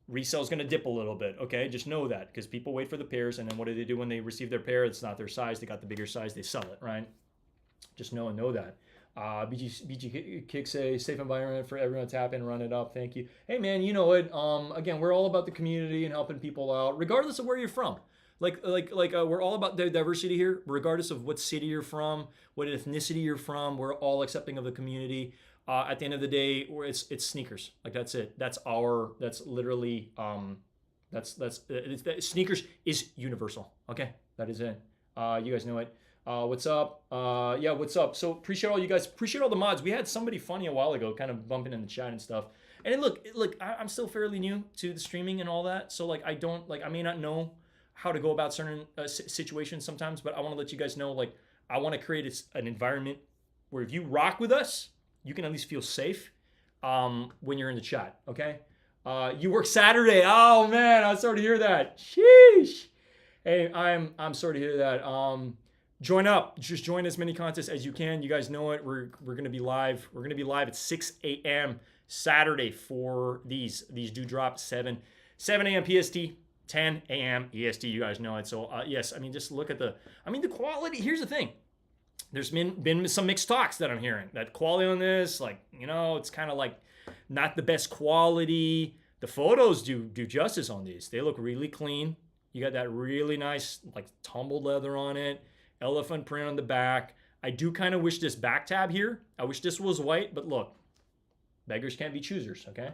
Resale's going to dip a little bit, okay? Just know that, because people wait for the pairs, and then what do they do when they receive their pair? It's not their size. They got the bigger size. They sell it, right? Just know that. BG Kicks a safe environment for everyone to tap in and run it up. Thank you. Hey, man, you know it. Again, we're all about the community and helping people out, regardless of where you're from. We're all about the diversity here, regardless of what city you're from, what ethnicity you're from. We're all accepting of the community. At the end of the day, it's sneakers. Like, that's it. That's literally sneakers is universal. Okay, that is it. You guys know it. What's up? Yeah, what's up? So appreciate all you guys. Appreciate all the mods. We had somebody funny a while ago, kind of bumping in the chat and stuff. And look, I'm still fairly new to the streaming and all that. So like, I may not know how to go about certain situations sometimes, but I want to let you guys know, like, I want to create an environment where if you rock with us, you can at least feel safe when you're in the chat. Okay. You work Saturday. Oh man, I'm sorry to hear that. Sheesh. Hey, I'm sorry to hear that. Join up. Just join as many contests as you can. You guys know it. We're gonna be live. We're gonna be live at 6 a.m. Saturday for these do drop 7 a.m. PST, 10 a.m. EST. You guys know it. So yes, I mean, just look at the quality. Here's the thing. There's been some mixed talks that I'm hearing. That quality on this, like, you know, it's kind of like not the best quality. The photos do justice on these. They look really clean. You got that really nice, like, tumbled leather on it. Elephant print on the back. I do kind of wish this back tab here, I wish this was white, but look, beggars can't be choosers, okay?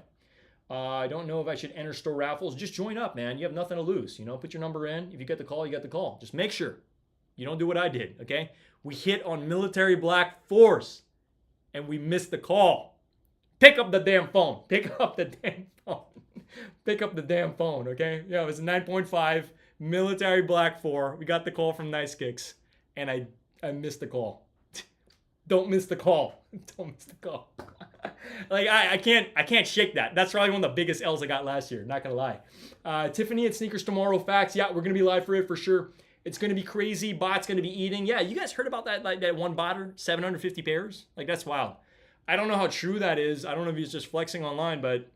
I don't know if I should enter store raffles. Just join up, man. You have nothing to lose. You know, put your number in. If you get the call, you get the call. Just make sure you don't do what I did, okay? We hit on Military Black Force, and we missed the call. Pick up the damn phone. Pick up the damn phone. Pick up the damn phone, okay? Yeah, it was a 9.5 Military Black 4. We got the call from Nice Kicks. And I missed the call. Don't miss the call. Don't miss the call. Like, I can't shake that. That's probably one of the biggest L's I got last year. Not gonna lie. Tiffany at Sneakers Tomorrow. Facts. Yeah, we're gonna be live for it for sure. It's gonna be crazy. Bot's gonna be eating. Yeah, you guys heard about that? Like that one botter, 750 pairs. Like, that's wild. I don't know how true that is. I don't know if he's just flexing online, but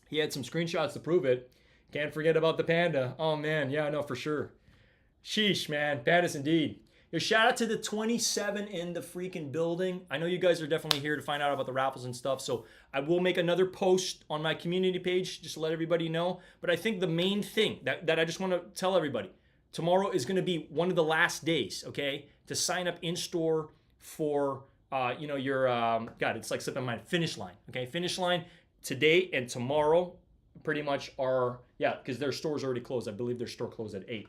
he had some screenshots to prove it. Can't forget about the panda. Oh man, yeah, no, for sure. Sheesh, man. Pandas indeed. Yo, shout out to the 27 in the freaking building. I know you guys are definitely here to find out about the raffles and stuff, so I will make another post on my community page just to let everybody know. But I think the main thing that I just want to tell everybody, tomorrow is going to be one of the last days, okay, to sign up in store for, your, God, it's like slipping my mind, finish line, okay? Finish line today and tomorrow pretty much are, yeah, because their store's already closed. I believe their store closed at 8.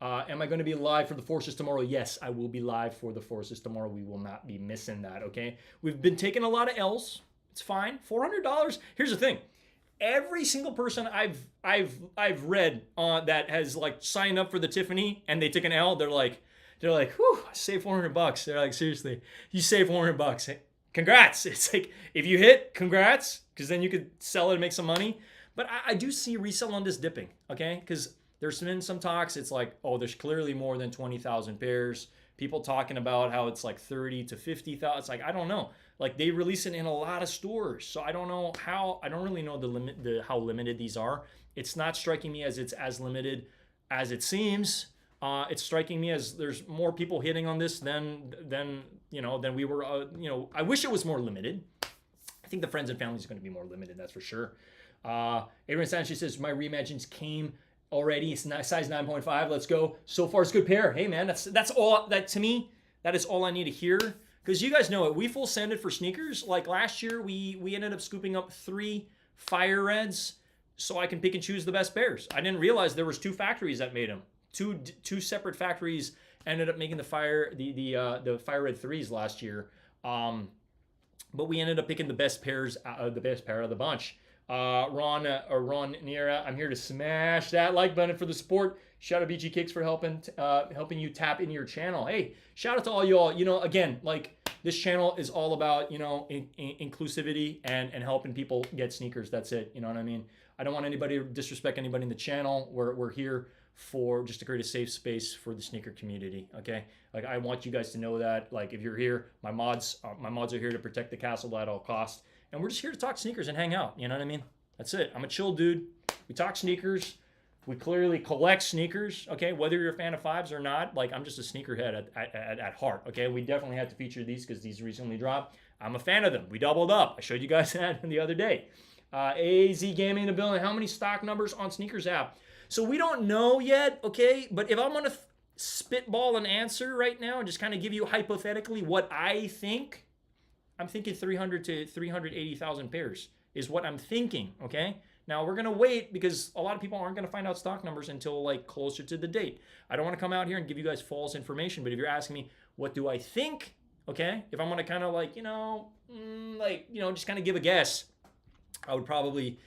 Am I going to be live for the Forces tomorrow? Yes, I will be live for the Forces tomorrow. We will not be missing that, okay? We've been taking a lot of L's. It's fine. $400. Here's the thing. Every single person I've read that has like signed up for the Tiffany and they took an L, they're like, whew, I saved $400. They're like, seriously, you saved $400. Hey, congrats. It's like, if you hit, congrats, because then you could sell it and make some money. But I do see resale on this dipping, okay? Because there's been some talks. It's like, oh, there's clearly more than 20,000 pairs. People talking about how it's like 30 to 50,000. It's like, I don't know. Like they release it in a lot of stores. So I don't know how, I don't really know how limited these are. It's not striking me as it's as limited as it seems. It's striking me as there's more people hitting on this than we were, I wish it was more limited. I think the friends and family is going to be more limited. That's for sure. Adrian Sanchez says, my Reimagined came already. It's size 9.5. Let's go. So far, it's a good pair. Hey, man, that's all. That to me, that is all I need to hear. Because you guys know it. We full sended for sneakers. Like last year, we ended up scooping up 3 fire reds so I can pick and choose the best pairs. I didn't realize there was 2 factories that made them. Two separate factories ended up making the fire red 3s last year. But we ended up picking the best pair of the bunch. Ron Nira, I'm here to smash that like button for the support. Shout out BG Kicks for helping you tap into your channel. Hey, shout out to all y'all. Again, like this channel is all about inclusivity and helping people get sneakers. That's it. You know what I mean? I don't want anybody to disrespect anybody in the channel. We're here for just to create a safe space for the sneaker community. Okay, like I want you guys to know that. Like if you're here, my mods are here to protect the castle at all costs. And we're just here to talk sneakers and hang out. You know what I mean? That's it. I'm a chill dude. We talk sneakers. We clearly collect sneakers. Okay, whether you're a fan of 5s or not, like I'm just a sneakerhead at heart. Okay, we definitely had to feature these because these recently dropped. I'm a fan of them. We doubled up. I showed you guys that the other day. AZ Gaming in the building. How many stock numbers on Sneakers app? So we don't know yet. Okay, but if I'm gonna spitball an answer right now and just kind of give you hypothetically what I think. I'm thinking 300 to 380,000 pairs is what I'm thinking, okay? Now, we're going to wait because a lot of people aren't going to find out stock numbers until like closer to the date. I don't want to come out here and give you guys false information, but if you're asking me, what do I think, okay? If I'm going to kind of like, just kind of give a guess, I would probably,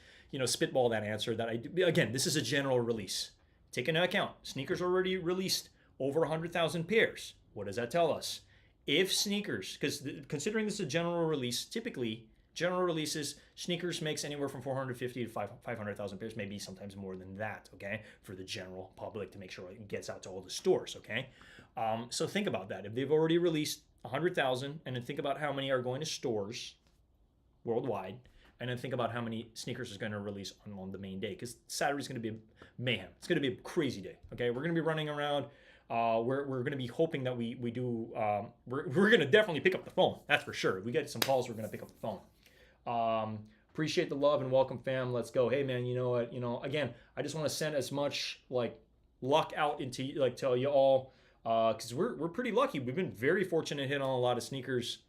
spitball that answer that I do. Again, this is a general release. Take into account, sneakers already released over 100,000 pairs. What does that tell us? If sneakers, because considering this is a general release, typically general releases, sneakers makes anywhere from 450 to 500,000 pairs, maybe sometimes more than that, okay, for the general public to make sure it gets out to all the stores, okay? So think about that. If they've already released 100,000, and then think about how many are going to stores worldwide, and then think about how many sneakers is going to release on the main day, because Saturday's going to be mayhem. It's going to be a crazy day, okay? We're going to be running around. We're going to be hoping that we do, we're going to definitely pick up the phone. That's for sure. If we get some calls, we're going to pick up the phone. Appreciate the love and welcome, fam. Let's go. Hey, man, you know what? Again, I just want to send as much like luck out into like tell you all, because we're pretty lucky. We've been very fortunate hitting on a lot of sneakers,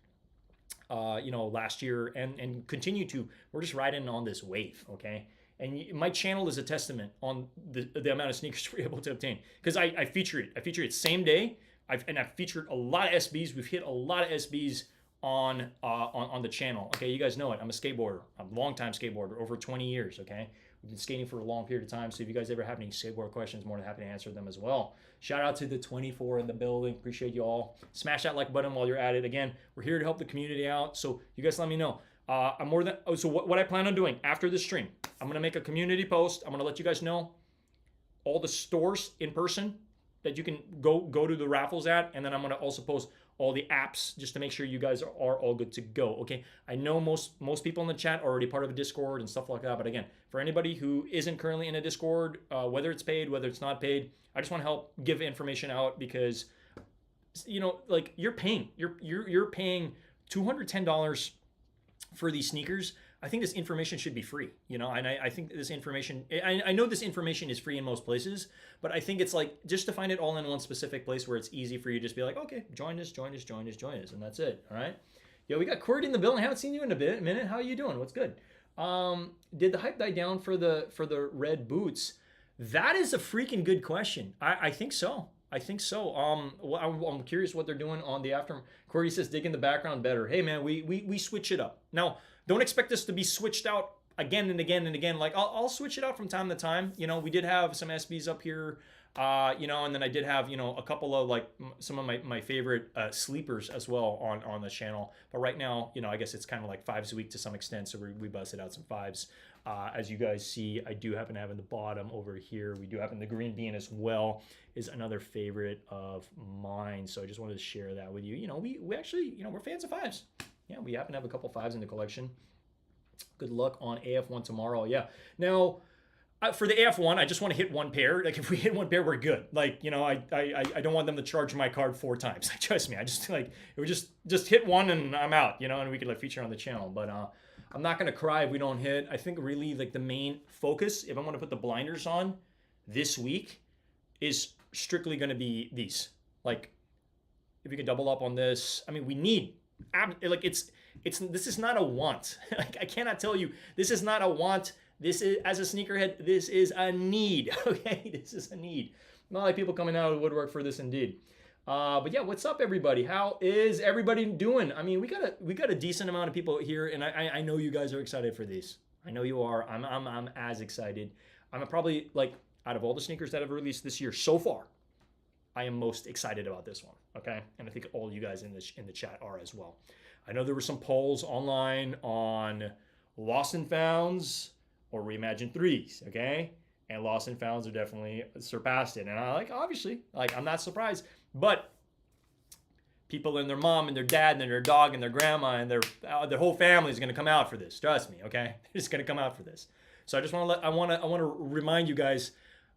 last year and continue to. We're just riding on this wave, okay? And my channel is a testament on the amount of sneakers we're able to obtain. Because I feature it. I feature it same day. I've featured a lot of SBs. We've hit a lot of SBs on the channel. Okay, you guys know it. I'm a skateboarder. I'm a long-time skateboarder, over 20 years, okay? We've been skating for a long period of time. So if you guys ever have any skateboard questions, more than happy to answer them as well. Shout out to the 24 in the building. Appreciate you all. Smash that like button while you're at it. Again, we're here to help the community out. So you guys let me know. What I plan on doing after this stream, I'm going to make a community post. I'm going to let you guys know all the stores in person that you can go to the raffles at. And then I'm going to also post all the apps, just to make sure you guys are all good to go. Okay, I know most people in the chat are already part of a Discord and stuff like that, but again, for anybody who isn't currently in a Discord, whether it's paid, whether it's not paid, I just want to help give information out, because like you're paying $210 for these sneakers. I think this information should be free, and I think this information, I know this information is free in most places, but I think it's like just to find it all in one specific place where it's easy for you to just be like, okay, join us, and that's it. All right. Yo, we got Cord in the building. I haven't seen you in a minute. How are you doing? What's good? Did the hype die down for the red boots? That is a freaking good question. I think so. I'm curious what they're doing on the after. Corey says, dig in the background better. Hey man, we switch it up. Now, don't expect this to be switched out again and again and again. Like I'll switch it out from time to time. We did have some SBs up here, and then I did have, a couple of like some of my favorite sleepers as well on the channel. But right now, I guess it's kind of like fives a week to some extent. So we busted out some fives. As you guys see, I do happen to have in the bottom over here, we do happen the green bean as well is another favorite of mine. So I just wanted to share that with you. We actually, we're fans of fives. Yeah, we happen to have a couple fives in the collection. Good luck on AF1 tomorrow. Yeah. Now, for the AF1, I just want to hit one pair. Like if we hit one pair, we're good. Like, I don't want them to charge my card 4 times. Like, trust me, I just like, it would just hit one and I'm out, and we could like feature on the channel. But I'm not going to cry if we don't hit. I think really like the main focus, if I want to put the blinders on this week, is strictly going to be these. Like if you can double up on this, I mean, we need, like this is not a want. Like I cannot tell you, this is not a want. This is, as a sneakerhead, this is a need. Okay, this is a need. Not like people coming out of the woodwork for this indeed. But yeah, what's up, everybody? How is everybody doing? I mean, we got a decent amount of people here, and I know you guys are excited for these. I know you are. I'm as excited. I'm probably like out of all the sneakers that I've released this year so far, I am most excited about this one. Okay, and I think all you guys in the chat are as well. I know there were some polls online on Lost and Founds or Reimagined 3s. Okay, and Lost and Founds are definitely surpassed it, and obviously, I'm not surprised. But people and their mom and their dad and their dog and their grandma and their whole family is going to come out for this. Trust me, okay? They're just going to come out for this. So I just want to remind you guys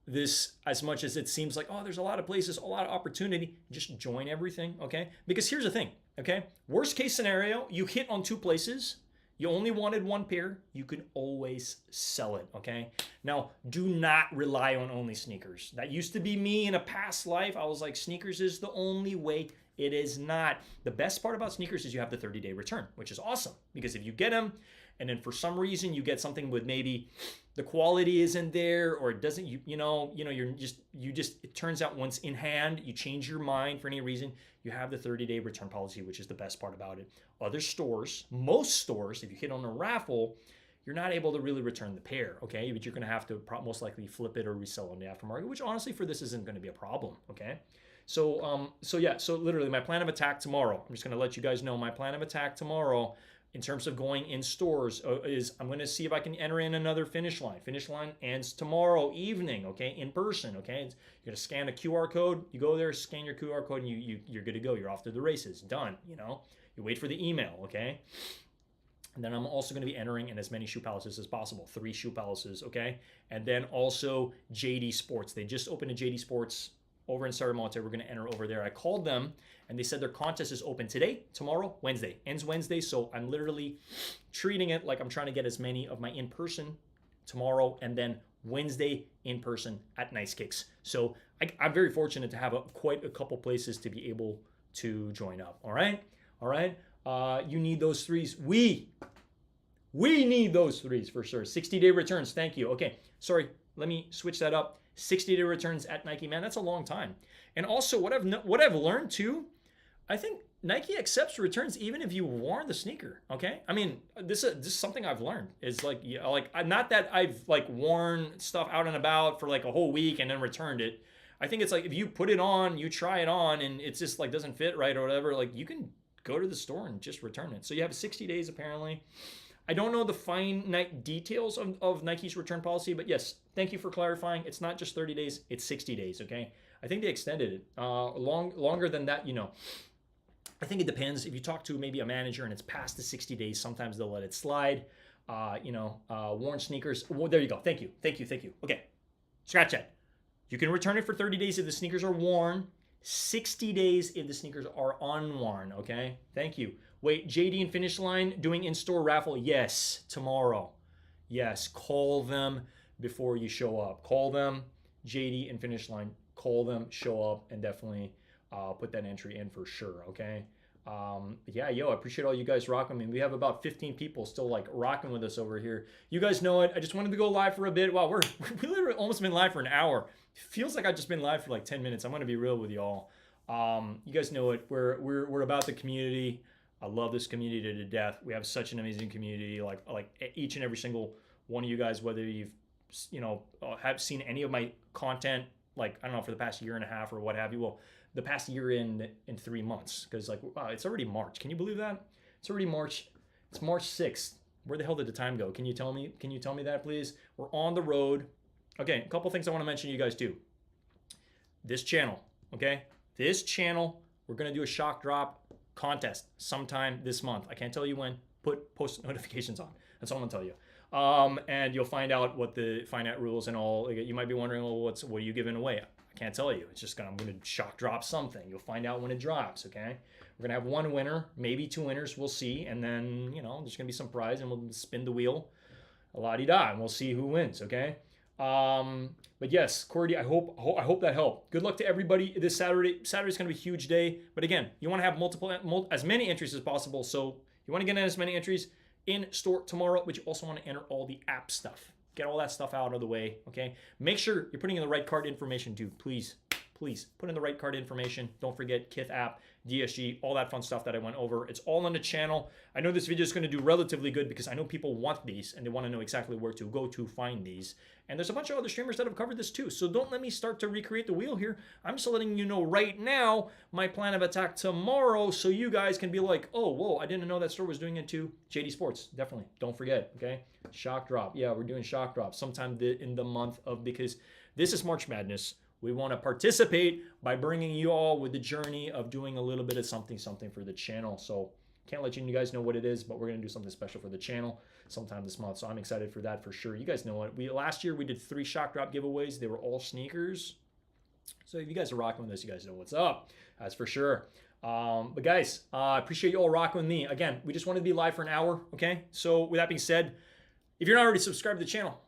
this, as much as it seems like, oh, there's a lot of places, a lot of opportunity, just join everything, okay? Because here's the thing, okay? Worst case scenario, you hit on 2 places. You only wanted 1 pair, you can always sell it, okay? Now, do not rely on only sneakers. That used to be me in a past life. I was like, sneakers is the only way. It is not. The best part about sneakers is you have the 30-day return, which is awesome. Because if you get them, and then for some reason you get something with maybe the quality isn't there, or it doesn't, it turns out once in hand, you change your mind for any reason, you have the 30-day return policy, which is the best part about it. Other stores, most stores, if you hit on a raffle, you're not able to really return the pair, okay? But you're going to have to most likely flip it or resell on the aftermarket, which honestly for this isn't going to be a problem, okay? So literally my plan of attack tomorrow, I'm just going to let you guys know my plan of attack tomorrow in terms of going in stores is I'm going to see if I can enter in another finish line. Finish line ends tomorrow evening, okay, in person, okay? You're going to scan a QR code. You go there, scan your QR code, and you're good to go. You're off to the races. Done, You wait for the email, okay? And then I'm also going to be entering in as many shoe palaces as possible, 3 shoe palaces, okay? And then also JD Sports. They just opened a JD Sports over in Saramonte. We're going to enter over there. I called them, and they said their contest is open today, tomorrow, Wednesday. Ends Wednesday, so I'm literally treating it like I'm trying to get as many of my in-person tomorrow, and then Wednesday in person at Nice Kicks. So I'm very fortunate to have quite a couple places to be able to join up. All right. You need those 3s. We need those 3s for sure. 60-day returns. Thank you. Okay. Sorry. Let me switch that up. 60-day returns at Nike. Man, that's a long time. And also, what I've learned too, I think Nike accepts returns even if you worn the sneaker. Okay, I mean this is something I've learned. Is like not that I've worn stuff out and about for like a whole week and then returned it. I think it's like if you put it on, you try it on, and it's just doesn't fit right or whatever. You can go to the store and just return it. So you have 60 days apparently. I don't know the finite details of Nike's return policy, but yes, thank you for clarifying. It's not just 30 days, it's 60 days, okay? I think they extended it longer than that, I think it depends. If you talk to maybe a manager and it's past the 60 days, sometimes they'll let it slide. Worn sneakers. Well, there you go. Thank you. Okay, scratch that. You can return it for 30 days if the sneakers are worn. 60 days if the sneakers are unworn. Okay, thank you. Wait, JD and Finish Line doing in-store raffle? Yes, tomorrow. Yes, call them before you show up. Call them, JD and Finish Line. Call them, show up, and definitely put that entry in for sure. Okay. I appreciate all you guys rocking. I mean, we have about 15 people still like rocking with us over here. You guys know it. I just wanted to go live for a bit. Wow, we literally almost been live for an hour. It feels like I've just been live for like 10 minutes. I'm gonna be real with y'all. You guys know it. We're about the community. I love this community to death. We have such an amazing community. Like each and every single one of you guys, whether you've have seen any of my content, like I don't know, for the past year and a half or what have you. Well, the past year in 3 months, because like wow, it's already March. Can you believe that? It's already March. It's March 6th. Where the hell did the time go? Can you tell me that, please? We're on the road. Okay, a couple things I want to mention to you guys too. This channel, okay? This channel, we're gonna do a shock drop contest sometime this month. I can't tell you when. Put post notifications on. That's all I'm gonna tell you. And you'll find out what the finite rules and all. You might be wondering, well, what are you giving away? I can't tell you. It's just I'm gonna shock drop something. You'll find out when it drops. Okay. We're gonna have one winner, maybe two winners. We'll see, and then there's gonna be some prize, and we'll spin the wheel, la-di-da, and we'll see who wins. Okay. But yes, Cordy, I hope that helped. Good luck to everybody this Saturday. Saturday's gonna be a huge day. But again, you want to have as many entries as possible. So you want to get in as many entries in store tomorrow, but you also want to enter all the app stuff. Get all that stuff out of the way, okay? Make sure you're putting in the right card information too. Please put in the right card information. Don't forget Kith app, DSG, all that fun stuff that I went over. It's all on the channel. I know this video is going to do relatively good because I know people want these and they want to know exactly where to go to find these. And there's a bunch of other streamers that have covered this too. So don't let me start to recreate the wheel here. I'm just letting you know right now my plan of attack tomorrow so you guys can be like, oh, whoa, I didn't know that store was doing it too. JD Sports, definitely. Don't forget, okay? Shock drop. Yeah, we're doing shock drop sometime in the month of, because this is March Madness. We want to participate by bringing you all with the journey of doing a little bit of something for the channel. So can't let you guys know what it is, but we're going to do something special for the channel sometime this month. So I'm excited for that for sure. You guys know it. Last year we did 3 shock drop giveaways. They were all sneakers. So if you guys are rocking with us, you guys know what's up. That's for sure. But guys, I appreciate you all rocking with me. Again, we just wanted to be live for an hour. Okay. So with that being said, if you're not already subscribed to the channel,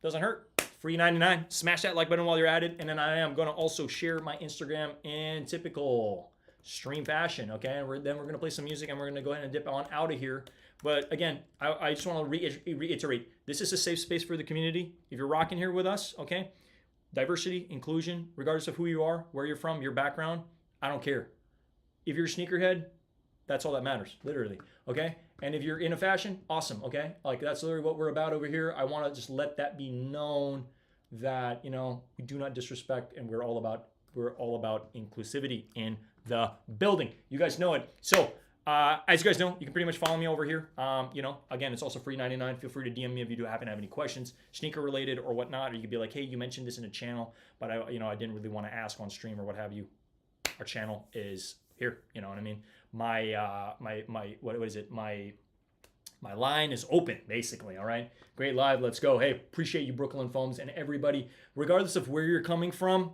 doesn't hurt. Free 99. Smash that like button while you're at it. And then I am going to also share my Instagram in typical stream fashion. Okay. And then we're going to play some music and we're going to go ahead and dip on out of here. But again, I just want to reiterate, this is a safe space for the community. If you're rocking here with us, okay, diversity, inclusion, regardless of who you are, where you're from, your background, I don't care. If you're a sneakerhead, that's all that matters, literally, okay? And if you're into fashion, awesome, okay? Like that's literally what we're about over here. I want to just let that be known that, we do not disrespect and we're all about inclusivity in the building. You guys know it. So, as you guys know, you can pretty much follow me over here. Again, it's also free 99. Feel free to DM me if you do happen to have any questions, sneaker related or whatnot. Or you could be like, hey, you mentioned this in a channel, but I didn't really want to ask on stream or what have you. Our channel is here. You know what I mean? My line is open, basically. All right. Great live. Let's go. Hey, appreciate you, Brooklyn Foams, and everybody, regardless of where you're coming from.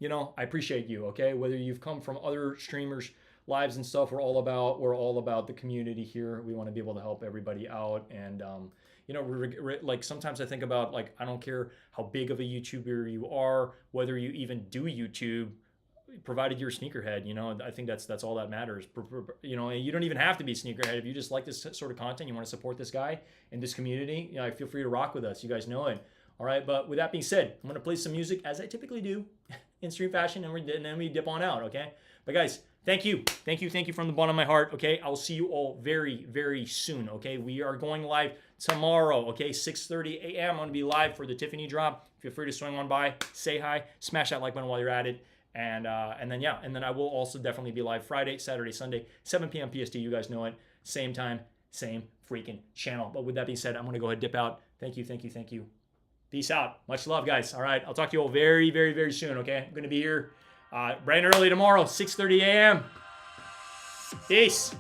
I appreciate you. Okay. Whether you've come from other streamers, lives and stuff, we're all about the community here. We want to be able to help everybody out. And, like sometimes I think about, like, I don't care how big of a YouTuber you are, whether you even do YouTube, provided you're a sneakerhead, I think that's all that matters. You don't even have to be a sneakerhead. If you just like this sort of content, you want to support this guy and this community, feel free to rock with us. You guys know it. All right. But with that being said, I'm going to play some music as I typically do in stream fashion, and then we dip on out. Okay. But guys, thank you from the bottom of my heart. Okay. I'll see you all very, very soon. Okay. We are going live tomorrow. Okay. 6:30 a.m. I'm going to be live for the Tiffany drop. Feel free to swing on by, say hi, smash that like button while you're at it. And then I will also definitely be live Friday, Saturday, Sunday, 7 p.m. PST. You guys know it. Same time, same freaking channel. But with that being said, I'm going to go ahead and dip out. Thank you. Peace out. Much love, guys. All right. I'll talk to you all very, very, very soon, okay? I'm going to be here bright and early tomorrow, 6:30 a.m. Peace.